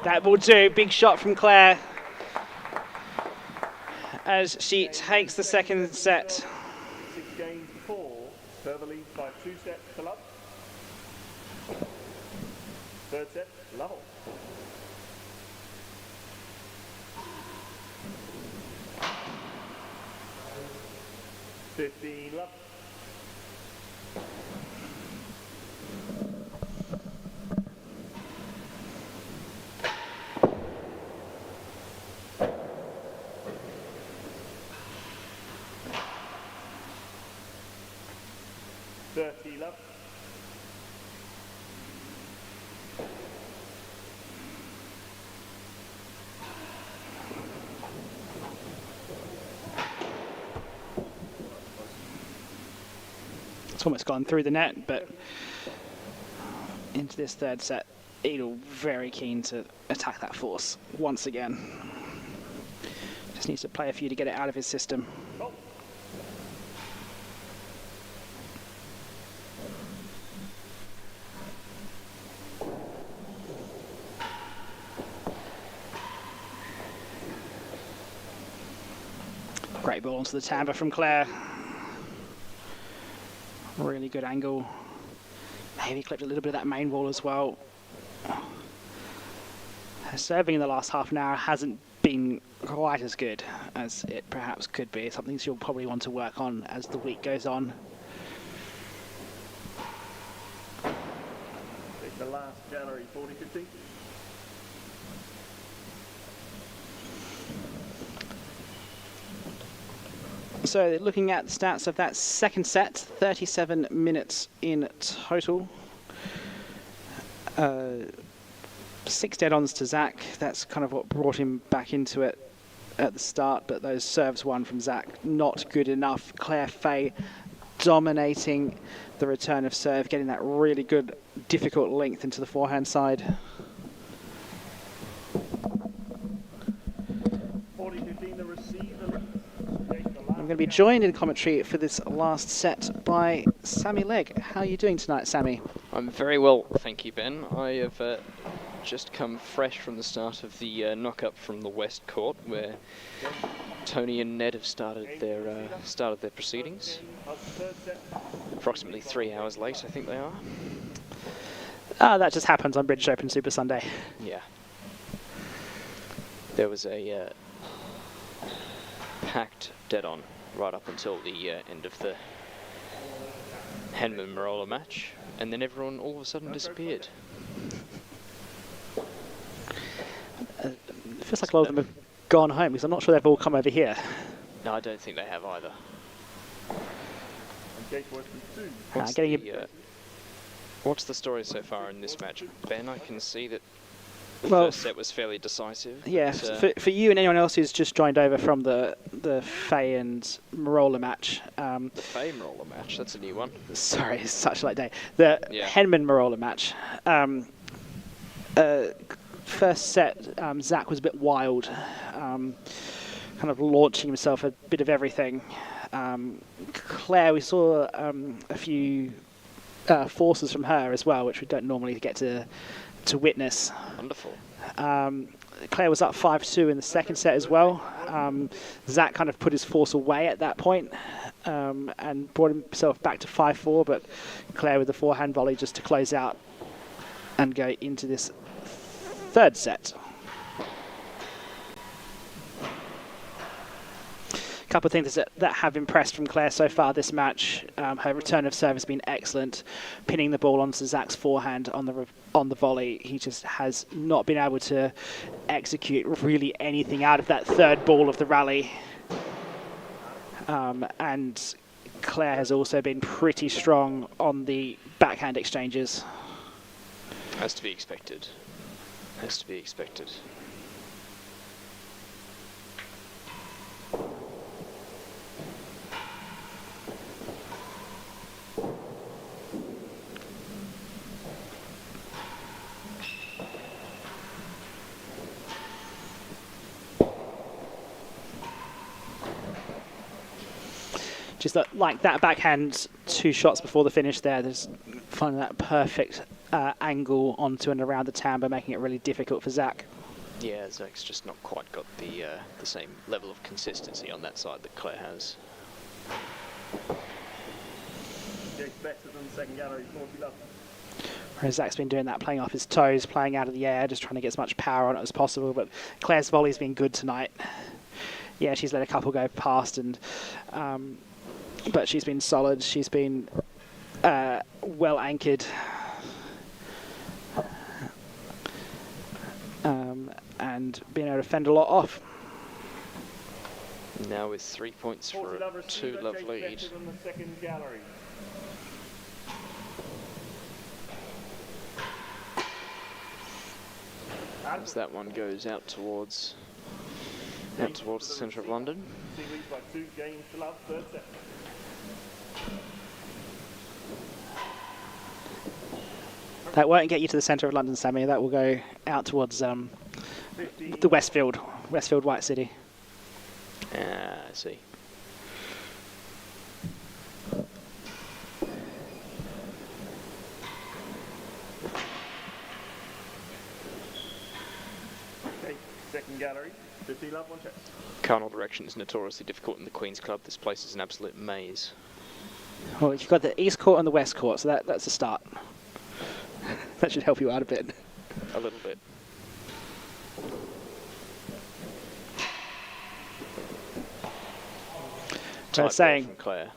[SPEAKER 1] That will do. Big shot from Claire as she takes the second set.
[SPEAKER 2] 6 games 4. Further lead by 2 sets to love. Third set, level. Love. Love.
[SPEAKER 1] It's almost gone through the net, but into this third set, Eadle very keen to attack that force once again. Just needs to play a few to get it out of his system.
[SPEAKER 2] Oh.
[SPEAKER 1] Great ball onto the timbre from Claire. Really good angle. Maybe clipped a little bit of that main ball as well. Her serving in the last half an hour hasn't been quite as good as it perhaps could be. Something she'll probably want to work on as the week goes on.
[SPEAKER 2] Take the last gallery, 40-50.
[SPEAKER 1] So looking at the stats of that second set, 37 minutes in total. 6 dead-ons to Zach. That's kind of what brought him back into it at the start, but those serves won from Zach, not good enough. Claire Fahey dominating the return of serve, getting that really good, difficult length into the forehand side.
[SPEAKER 2] 40-15, the receiver.
[SPEAKER 1] I'm going to be joined in commentary for this last set by Sammy Legg. How are you doing tonight, Sammy?
[SPEAKER 3] I'm very well, thank you, Ben. I have just come fresh from the start of the knock-up from the West Court, where Tony and Ned have started their proceedings. Approximately 3 hours late, I think they are.
[SPEAKER 1] That just happens on British Open Super Sunday.
[SPEAKER 3] Yeah. There was a packed dead on right up until the end of the Henman-Marola match, and then everyone all of a sudden disappeared.
[SPEAKER 1] It feels like a lot of them have gone home, because I'm not sure they've all come over here.
[SPEAKER 3] No, I don't think they have either. What's the story so far in this match? Ben, I can see that the first set was fairly decisive.
[SPEAKER 1] Yeah, for you and anyone else who's just joined over from the Fahey and Marola match.
[SPEAKER 3] The Fahey Marola match, that's a new one.
[SPEAKER 1] Sorry, it's such a late day. The Henman Marola match. First set, Zach was a bit wild, kind of launching himself a bit of everything. Claire, we saw a few forces from her as well, which we don't normally get to witness.
[SPEAKER 3] Wonderful.
[SPEAKER 1] Claire was up 5-2 in the second set as well. Zach kind of put his force away at that point, and brought himself back to 5-4, but Claire with the forehand volley just to close out and go into this third set. A couple of things that have impressed from Claire so far this match. Her return of serve has been excellent, pinning the ball onto Zach's forehand on the volley. He just has not been able to execute really anything out of that third ball of the rally. And Claire has also been pretty strong on the backhand exchanges.
[SPEAKER 3] Has to be expected. Has to be expected.
[SPEAKER 1] Just like that backhand 2 shots before the finish there, there's finding that perfect angle onto and around the tambour, making it really difficult for Zach.
[SPEAKER 3] Yeah, Zach's just not quite got the same level of consistency on that side that Claire has.
[SPEAKER 2] Better than the second gallery, 40 love.
[SPEAKER 1] Whereas Zach's been doing that, playing off his toes, playing out of the air, just trying to get as much power on it as possible. But Claire's volley's been good tonight. Yeah, she's let a couple go past, and but she's been solid. She's been well anchored. And being able to fend a lot off.
[SPEAKER 3] Now with 3 points for a 2-love lead. As that one goes out towards the centre of London.
[SPEAKER 1] That won't get you to the centre of London, Sammy. That will go out towards the Westfield White City.
[SPEAKER 3] I see.
[SPEAKER 2] Okay, second gallery, 50 love, 1 check.
[SPEAKER 3] Cardinal direction is notoriously difficult in the Queen's Club. This place is an absolute maze.
[SPEAKER 1] Well, you've got the East Court and the West Court, so that's a start. That should help you out a bit.
[SPEAKER 3] A little bit.
[SPEAKER 1] So saying,
[SPEAKER 3] Claire.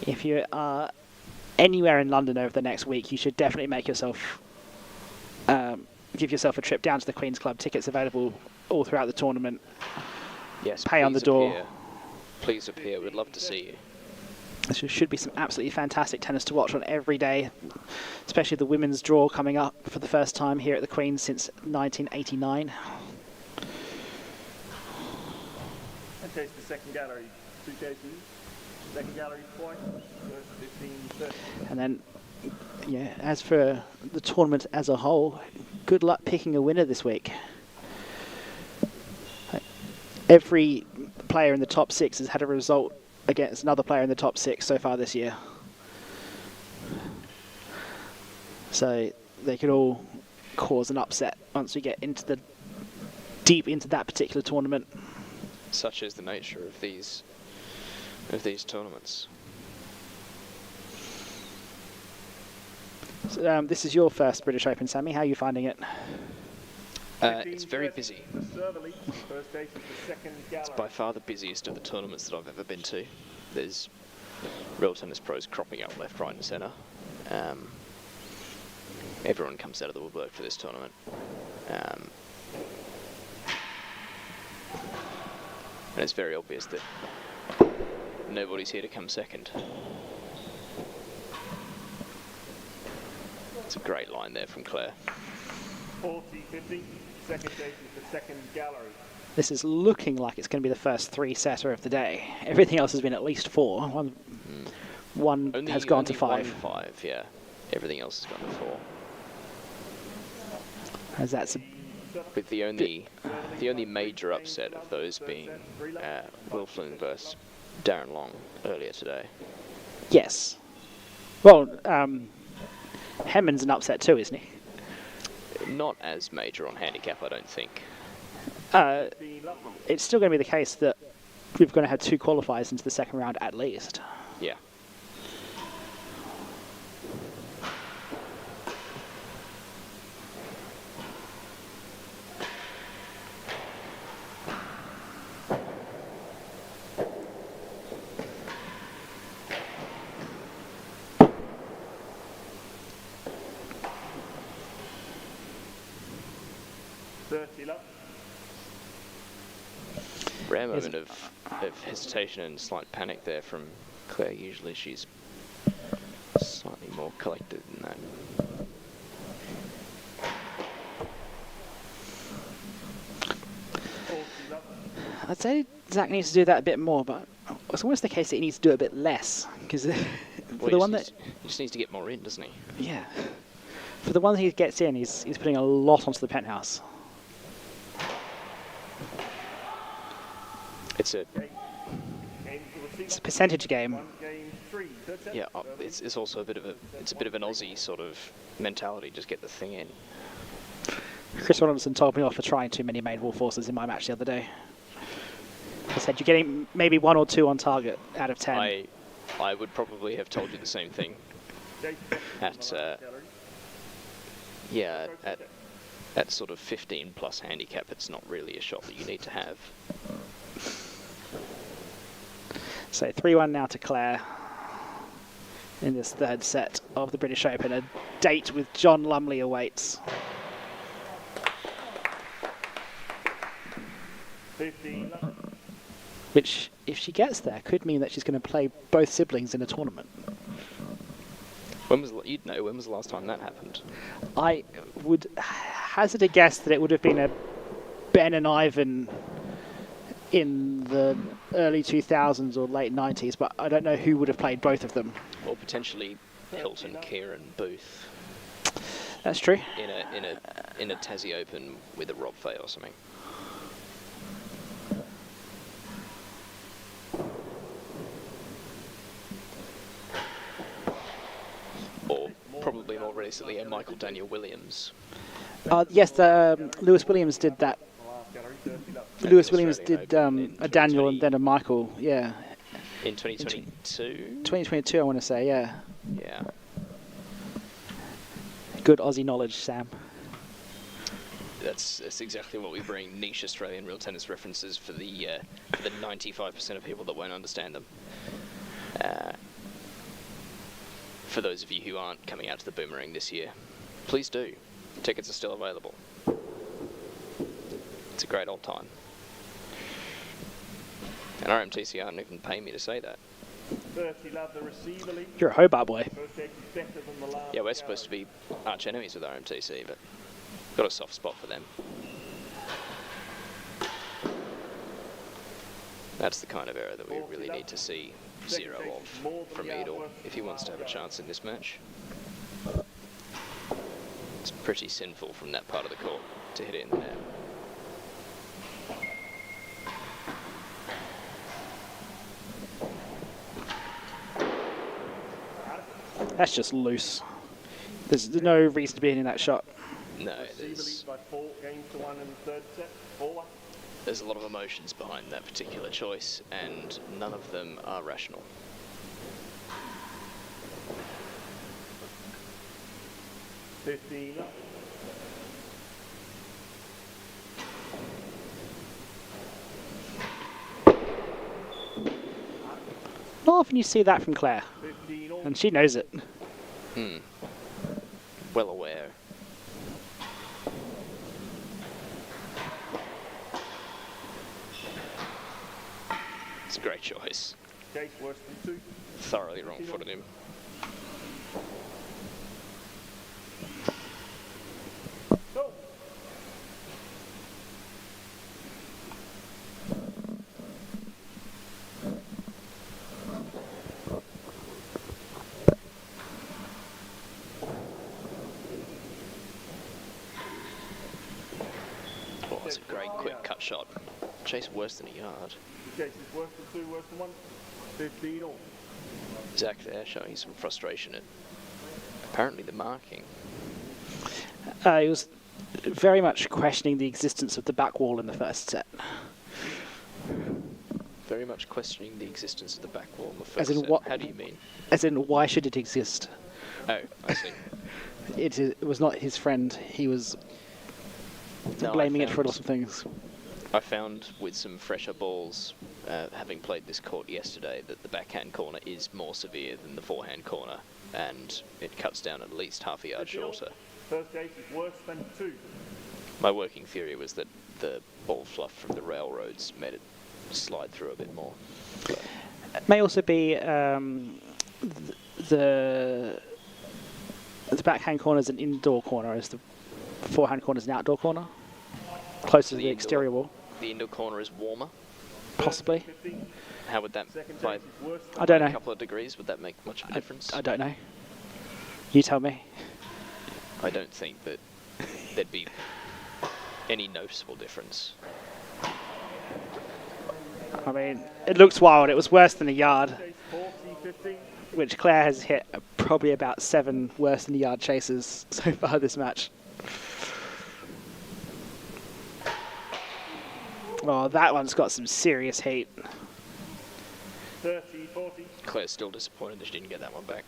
[SPEAKER 1] if you are anywhere in London over the next week, you should definitely make yourself, give yourself a trip down to the Queen's Club. Tickets available all throughout the tournament.
[SPEAKER 3] Yes,
[SPEAKER 1] pay on the door.
[SPEAKER 3] Appear. Please appear. We'd love to see you.
[SPEAKER 1] There should be some absolutely fantastic tennis to watch on every day, especially the women's draw coming up for the first time here at the Queen's since 1989.
[SPEAKER 2] Okay, it's the second gallery, 2 cases. Second gallery twice, 15, 30.
[SPEAKER 1] And then, yeah, as for the tournament as a whole, good luck picking a winner this week. Every player in the top 6 has had a result against another player in the top 6 so far this year. So they could all cause an upset once we get into deep into that particular tournament.
[SPEAKER 3] Such is the nature of these tournaments.
[SPEAKER 1] So, this is your first British Open, Sammy. How are you finding it?
[SPEAKER 3] It's very busy.
[SPEAKER 2] The server leads. First station to second gallery.
[SPEAKER 3] It's by far the busiest of the tournaments that I've ever been to. There's real tennis pros cropping up left, right and centre. Everyone comes out of the woodwork for this tournament. And it's very obvious that nobody's here to come second. It's a great line there from Claire.
[SPEAKER 2] 40-50, second station to second gallery.
[SPEAKER 1] This is looking like it's going to be the first three-setter of the day. Everything else has been at least four. One has gone to five.
[SPEAKER 3] 5, yeah. Everything else has gone to 4.
[SPEAKER 1] As that's
[SPEAKER 3] With the only major upset of those being Will Flynn versus Darren Long earlier today.
[SPEAKER 1] yes. Well, Hemmon's an upset too, isn't he?
[SPEAKER 3] Not as major on handicap, I don't think.
[SPEAKER 1] It's still going to be the case that we're going to have 2 qualifiers into the second round at least.
[SPEAKER 3] Yeah. Rare moment of hesitation and slight panic there from Claire. Usually she's slightly more collected than that.
[SPEAKER 1] I'd say Zach needs to do that a bit more, but it's almost the case that he needs to do it a bit less. Because for the one that...
[SPEAKER 3] He just needs to get more in, doesn't he?
[SPEAKER 1] Yeah. For the ones he gets in, he's putting a lot onto the penthouse.
[SPEAKER 3] It's a
[SPEAKER 1] percentage game.
[SPEAKER 3] Yeah, it's also a bit of an Aussie sort of mentality. Just get the thing in.
[SPEAKER 1] Chris Robinson told me off for trying too many main wall forces in my match the other day. He said you're getting maybe 1 or 2 on target out of 10.
[SPEAKER 3] I would probably have told you the same thing. At sort of 15 plus handicap, it's not really a shot that you need to have.
[SPEAKER 1] So 3-1 now to Claire in this third set of the British Open. A date with John Lumley awaits.
[SPEAKER 2] 15.
[SPEAKER 1] Which, if she gets there, could mean that she's going to play both siblings in a tournament.
[SPEAKER 3] When was the last time that happened?
[SPEAKER 1] I would hazard a guess that it would have been a Ben and Ivan in the early 2000s or late 90s, but I don't know who would have played both of them.
[SPEAKER 3] Or potentially Hilton, Kieran, Booth.
[SPEAKER 1] That's true.
[SPEAKER 3] In a Tassie Open with a Rob Fahey or something. Or probably more recently a Michael Daniel Williams.
[SPEAKER 1] Yes, Lewis Williams did that. Lewis Williams did a Daniel and then a Michael, yeah.
[SPEAKER 3] In 2022?
[SPEAKER 1] 2022, I want to say, yeah.
[SPEAKER 3] Yeah.
[SPEAKER 1] Good Aussie knowledge, Sam.
[SPEAKER 3] That's exactly what we bring, niche Australian real tennis references for the 95% of people that won't understand them. For those of you who aren't coming out to the Boomerang this year, please do. Tickets are still available. It's a great old time. And RMTC aren't even paying me to say that.
[SPEAKER 1] You're a Hobart boy.
[SPEAKER 3] Yeah, we're supposed to be arch enemies with RMTC, but got a soft spot for them. That's the kind of error that we really need to see 0 of from Eadle if he wants to have a chance in this match. It's pretty sinful from that part of the court to hit it in the net.
[SPEAKER 1] That's just loose. There's no reason to be hitting that shot.
[SPEAKER 3] No, there's a lot of emotions behind that particular choice, and none of them are rational.
[SPEAKER 1] often you see that from Claire,
[SPEAKER 2] 15 all.
[SPEAKER 1] and she knows it.
[SPEAKER 3] Well aware. It's a great choice.
[SPEAKER 2] Chase worse than 2.
[SPEAKER 3] Thoroughly wrong-footed him.
[SPEAKER 2] Go.
[SPEAKER 3] Oh, it's a great quick cut shot. Chase worse than a yard.
[SPEAKER 2] Chase is worse than 2, worse than 1. 15 all.
[SPEAKER 3] Zach there showing some frustration at apparently the marking.
[SPEAKER 1] He was very much questioning the existence of the back wall in the first set.
[SPEAKER 3] Very much questioning the existence of the back wall in the
[SPEAKER 1] As
[SPEAKER 3] first
[SPEAKER 1] in
[SPEAKER 3] set.
[SPEAKER 1] what?
[SPEAKER 3] How do you mean?
[SPEAKER 1] As in, why should it exist?
[SPEAKER 3] Oh, I see.
[SPEAKER 1] It was not his friend. He was
[SPEAKER 3] No,
[SPEAKER 1] blaming it for lots of things.
[SPEAKER 3] I found with some fresher balls, having played this court yesterday, that the backhand corner is more severe than the forehand corner, and it cuts down at least half a yard shorter.
[SPEAKER 2] First chase is worse than 2.
[SPEAKER 3] My working theory was that the ball fluff from the railroads made it slide through a bit more. But
[SPEAKER 1] It may also be the backhand corner is an indoor corner, as the forehand corner is an outdoor corner, closer to the exterior wall.
[SPEAKER 3] The indoor corner is warmer.
[SPEAKER 1] Possibly.
[SPEAKER 2] 15.
[SPEAKER 3] How would that,
[SPEAKER 2] Second
[SPEAKER 3] by
[SPEAKER 2] chase is worse than
[SPEAKER 1] I don't
[SPEAKER 3] a
[SPEAKER 1] know.
[SPEAKER 3] couple of degrees, would that make much of a difference?
[SPEAKER 1] I don't know. You tell me.
[SPEAKER 3] I don't think that there'd be any noticeable difference.
[SPEAKER 1] I mean, it looks wild. It was worse than a yard,
[SPEAKER 2] chase 40, 15.
[SPEAKER 1] which Claire has hit probably about 7 worse than a yard chases so far this match. Oh, that one's got some serious heat.
[SPEAKER 2] 30, 40.
[SPEAKER 3] Claire's still disappointed that she didn't get that one back.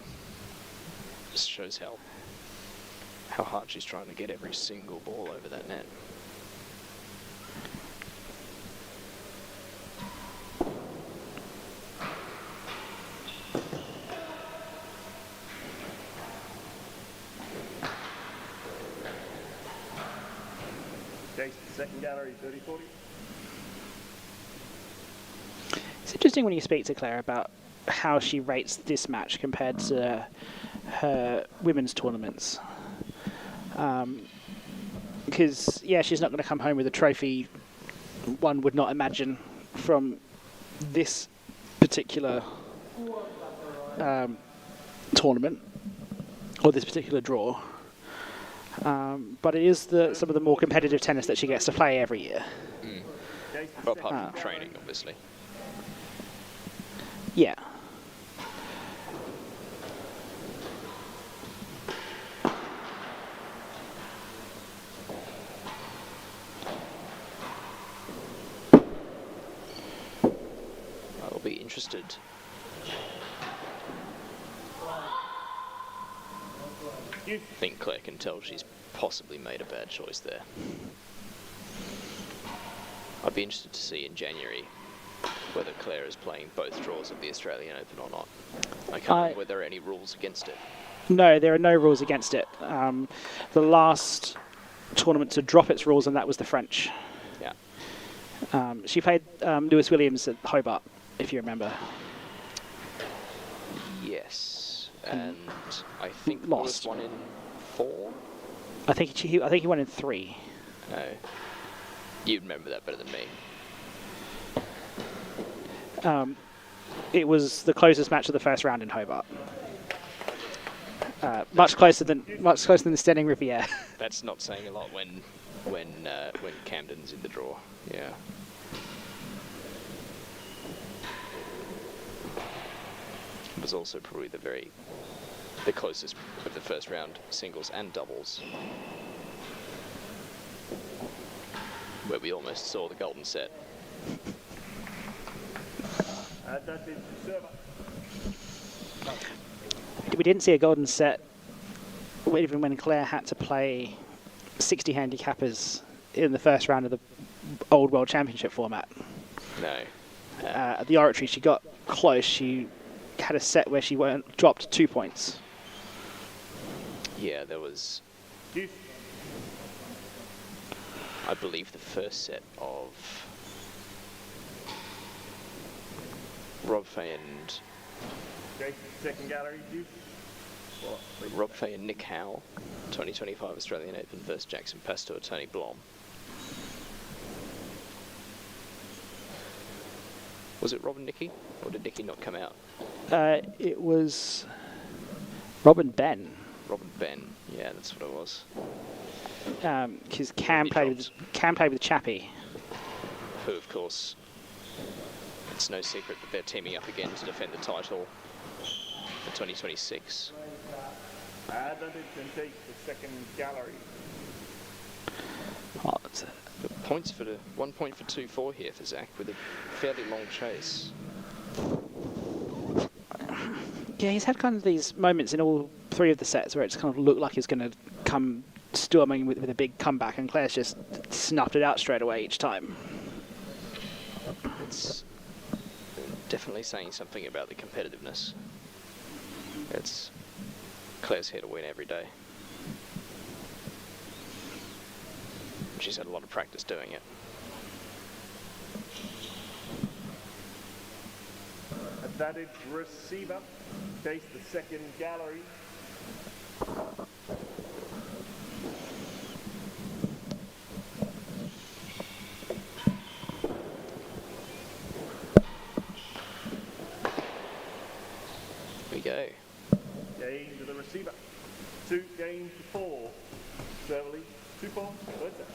[SPEAKER 3] Just shows how hard she's trying to get every single ball over that net.
[SPEAKER 2] Chase second gallery 30, 40.
[SPEAKER 1] It's interesting when you speak to Claire about how she rates this match compared to her women's tournaments. Because, yeah, she's not going to come home with a trophy, one would not imagine, from this particular tournament, or this particular draw. But it is some of the more competitive tennis that she gets to play every year.
[SPEAKER 2] Chase
[SPEAKER 3] Well, apart from training, obviously.
[SPEAKER 1] Yeah.
[SPEAKER 3] I'll be interested. I think Claire can tell she's possibly made a bad choice there. I'd be interested to see in January whether Claire is playing both draws of the Australian Open or not. I can't remember whether there are any rules against it.
[SPEAKER 1] No, there are no rules against it. The last tournament to drop its rules, and that was the French.
[SPEAKER 3] Yeah.
[SPEAKER 1] She played Lewis Williams at Hobart, if you remember.
[SPEAKER 3] Yes, and I think
[SPEAKER 1] Lost.
[SPEAKER 3] Lewis won in 4.
[SPEAKER 1] I think he won in 3.
[SPEAKER 3] No, you'd remember that better than me.
[SPEAKER 1] It was the closest match of the first round in Hobart. Much closer than the Stenning Riviere.
[SPEAKER 3] That's not saying a lot when Camden's in the draw. Yeah. It was also probably the closest of the first round singles and doubles, where we almost saw the golden set.
[SPEAKER 2] That is server.
[SPEAKER 1] We didn't see a golden set even when Claire had to play 60 handicappers in the first round of the old World Championship format.
[SPEAKER 3] No.
[SPEAKER 1] At the Oratory, she got close. She had a set where she dropped 2 points.
[SPEAKER 3] Yeah, there was,
[SPEAKER 2] Deuce.
[SPEAKER 3] I believe, the first set of Rob Fahey and
[SPEAKER 2] Okay, second gallery, Deuce.
[SPEAKER 3] Rob Fahey and Nick Howe, 2025 Australian Open versus Jackson Pastor, Tony Blom. Was it Rob and Nicky, or did Nicky not come out?
[SPEAKER 1] It was Rob and Ben.
[SPEAKER 3] Rob and Ben, yeah, that's what it was.
[SPEAKER 1] Because Cam played with Chappie.
[SPEAKER 3] Who, of course, it's no secret that they're teaming up again to defend the title for 2026.
[SPEAKER 2] Advantage and take the second gallery.
[SPEAKER 1] Oh,
[SPEAKER 3] But points for 1 point for 2-4 here for Zach with a fairly long chase.
[SPEAKER 1] yeah, he's had kind of these moments in all 3 of the sets where it's kind of looked like he's going to come storming with a big comeback, and Claire's just snuffed it out straight away each time.
[SPEAKER 3] It's definitely saying something about the competitiveness. It's Claire's here to win every day. She's had a lot of practice doing it.
[SPEAKER 2] Advantage receiver. Face the second gallery.
[SPEAKER 3] Here we go.
[SPEAKER 2] Game to the receiver. 2 games to 4. Serverly, 2-4. Third set.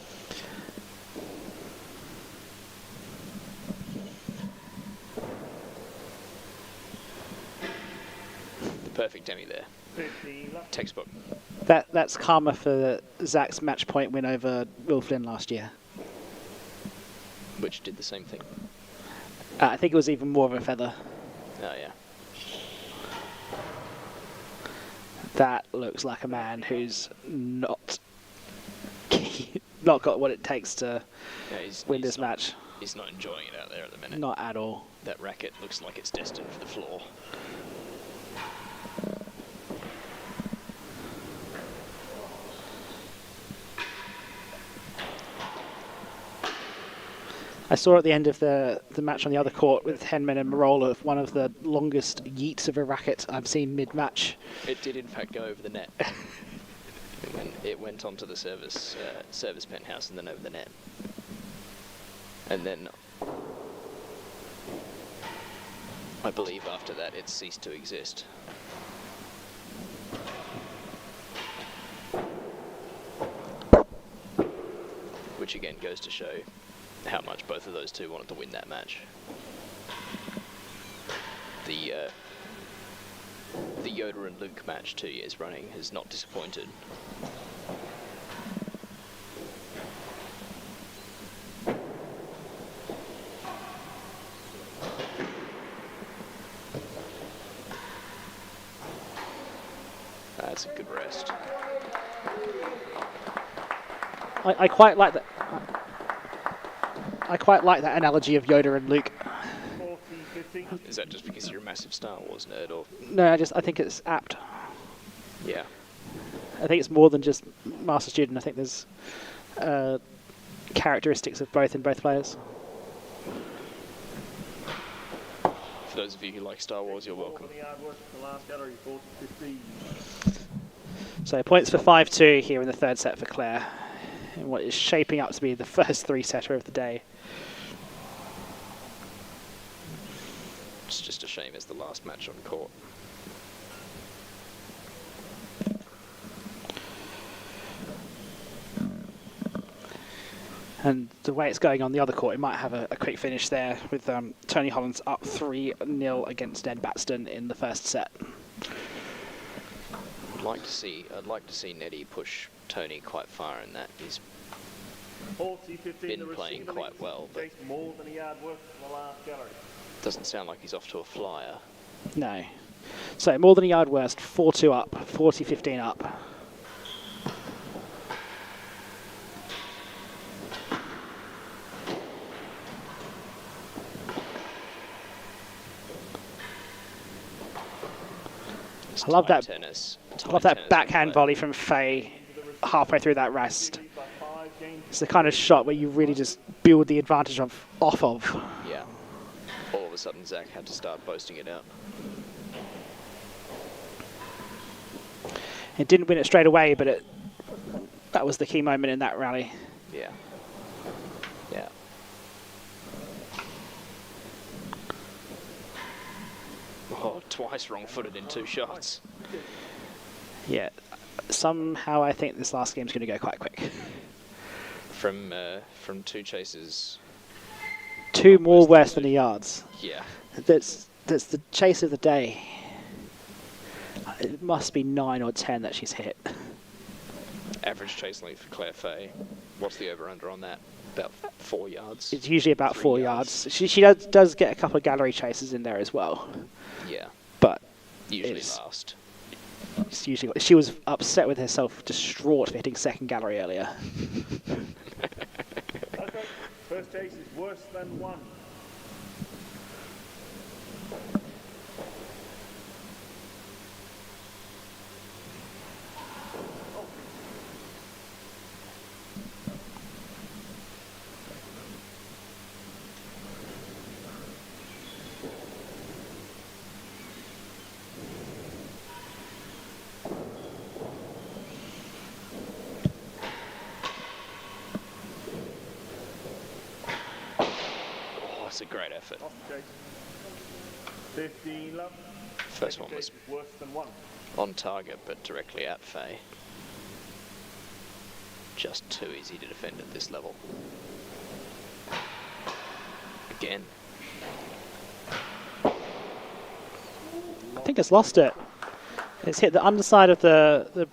[SPEAKER 3] The perfect demi there.
[SPEAKER 2] 15 left.
[SPEAKER 3] Textbook.
[SPEAKER 1] That's karma for Zach's match point win over Will Flynn last year.
[SPEAKER 3] Which did the same thing.
[SPEAKER 1] I think it was even more of a feather.
[SPEAKER 3] Oh, yeah.
[SPEAKER 1] That looks like a man who's not got what it takes to win this match.
[SPEAKER 3] He's not enjoying it out there at the minute.
[SPEAKER 1] Not at all.
[SPEAKER 3] That racket looks like it's destined for the floor.
[SPEAKER 1] I saw at the end of the match on the other court with Henman and Marola one of the longest yeets of a racket I've seen mid-match.
[SPEAKER 3] It did in fact go over the net. It went onto the service penthouse and then over the net. And then I believe after that it ceased to exist. Which again goes to show how much both of those two wanted to win that match. The Yoder and Luke match 2 years running has not disappointed. That's a good rest.
[SPEAKER 1] I quite like that. I quite like that analogy of Yoda and Luke.
[SPEAKER 2] 40-15.
[SPEAKER 3] Is that just because you're a massive Star Wars nerd, or?
[SPEAKER 1] No, I think it's apt.
[SPEAKER 3] Yeah.
[SPEAKER 1] I think it's more than just master student. I think there's characteristics of both in both players.
[SPEAKER 3] For those of you who like Star Wars, you're welcome.
[SPEAKER 2] For the hard work, the last gallery, 40-15.
[SPEAKER 1] So points for 5-2 here in the third set for Claire, in what is shaping up to be the first 3-setter of the day.
[SPEAKER 3] It's just a shame it's the last match on court.
[SPEAKER 1] And the way it's going on the other court, it might have a quick finish there with Tony Hollands up 3-0 against Ned Batston in the first set.
[SPEAKER 3] I'd like to see Neddy push Tony quite far in that. He's
[SPEAKER 2] 40-15.
[SPEAKER 3] been playing quite well, but
[SPEAKER 2] takes more than he hard work in the last gallery.
[SPEAKER 3] doesn't sound like he's off to a flyer.
[SPEAKER 1] No. So more than a yard worst, 4-2 up, 40-15 up. I love that.
[SPEAKER 3] tennis.
[SPEAKER 1] I love that backhand volley from Fahey halfway through that rest. It's the kind of shot where you really just build the advantage off of.
[SPEAKER 3] Yeah. All of a sudden, Zach had to start boasting it out.
[SPEAKER 1] It didn't win it straight away, but that was the key moment in that rally.
[SPEAKER 3] Yeah. Yeah. Oh, twice wrong-footed in 2 shots.
[SPEAKER 1] Yeah. Somehow I think this last game's going to go quite quick.
[SPEAKER 3] From 2 chases.
[SPEAKER 1] 2 more worse than the yards.
[SPEAKER 3] Yeah.
[SPEAKER 1] That's the chase of the day. It must be 9 or 10 that she's hit.
[SPEAKER 3] Average chase length for Claire Fahey. What's the over-under on that? About 4 yards?
[SPEAKER 1] It's usually about
[SPEAKER 3] 3
[SPEAKER 1] 4 yards. She does get a couple of gallery chases in there as well.
[SPEAKER 3] Yeah.
[SPEAKER 1] But
[SPEAKER 3] Usually last.
[SPEAKER 1] It's usually, she was upset with herself, distraught for hitting second gallery earlier.
[SPEAKER 2] Okay, first chase is worse than 1.
[SPEAKER 3] That's a great effort.
[SPEAKER 2] Off the chase. 15 love.
[SPEAKER 3] First one was
[SPEAKER 2] Worse than 1.
[SPEAKER 3] on target, but directly at Fahey. Just too easy to defend at this level. Again.
[SPEAKER 1] I think it's lost it. It's hit the underside of the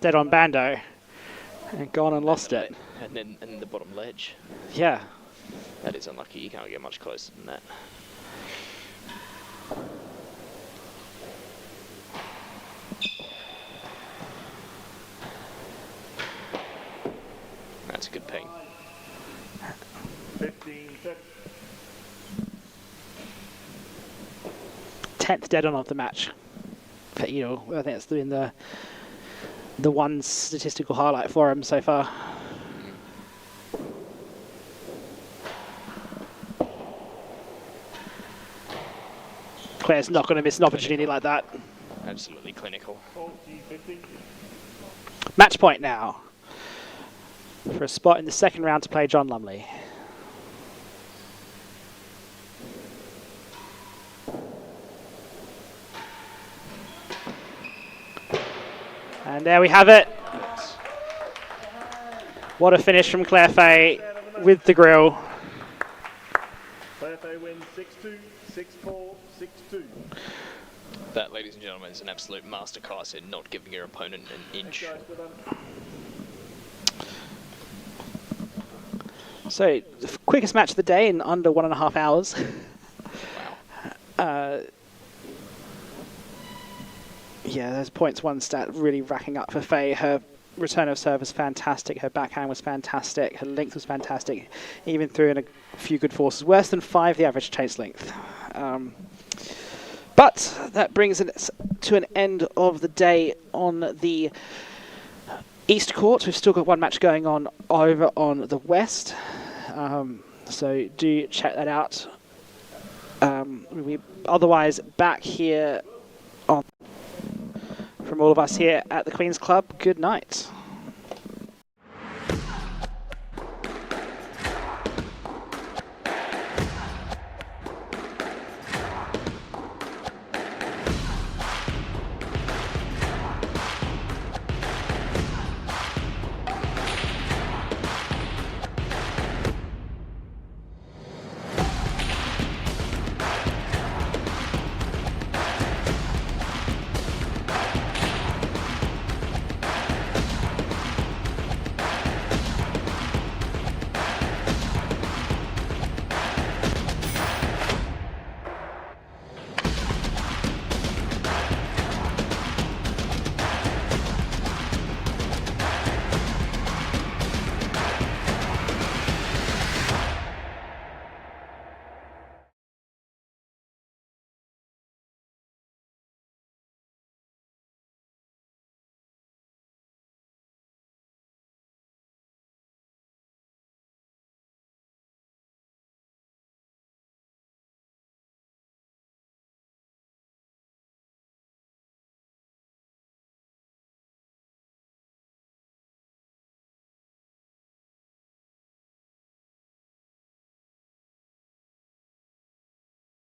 [SPEAKER 1] dead on bando and gone and lost it.
[SPEAKER 3] And then the bottom ledge.
[SPEAKER 1] Yeah.
[SPEAKER 3] That is unlucky. You can't get much closer than that. That's a good ping.
[SPEAKER 2] 15 seconds.
[SPEAKER 1] 10th dead on of the match for Eadle. I think it's been the one statistical highlight for him so far. Claire's not going to miss an opportunity like that.
[SPEAKER 3] Absolutely clinical.
[SPEAKER 2] 40-50.
[SPEAKER 1] Match point now for a spot in the second round to play John Lumley. And there we have it. What a finish from Claire Fahey with the grill.
[SPEAKER 2] Claire Fahey wins 6-2, 6-4, 6-2.
[SPEAKER 3] That, ladies and gentlemen, is an absolute masterclass in not giving your opponent an inch.
[SPEAKER 1] So, the quickest match of the day in under 1.5 hours. Yeah, those points one stat really racking up for Fahey. Her return of serve was fantastic. Her backhand was fantastic. Her length was fantastic. Even threw in a few good forces. Worse than 5 the average chase length. But that brings us to an end of the day on the East Court. We've still got one match going on over on the West. So do check that out. We otherwise back here on from all of us here at the Queen's Club. Good night.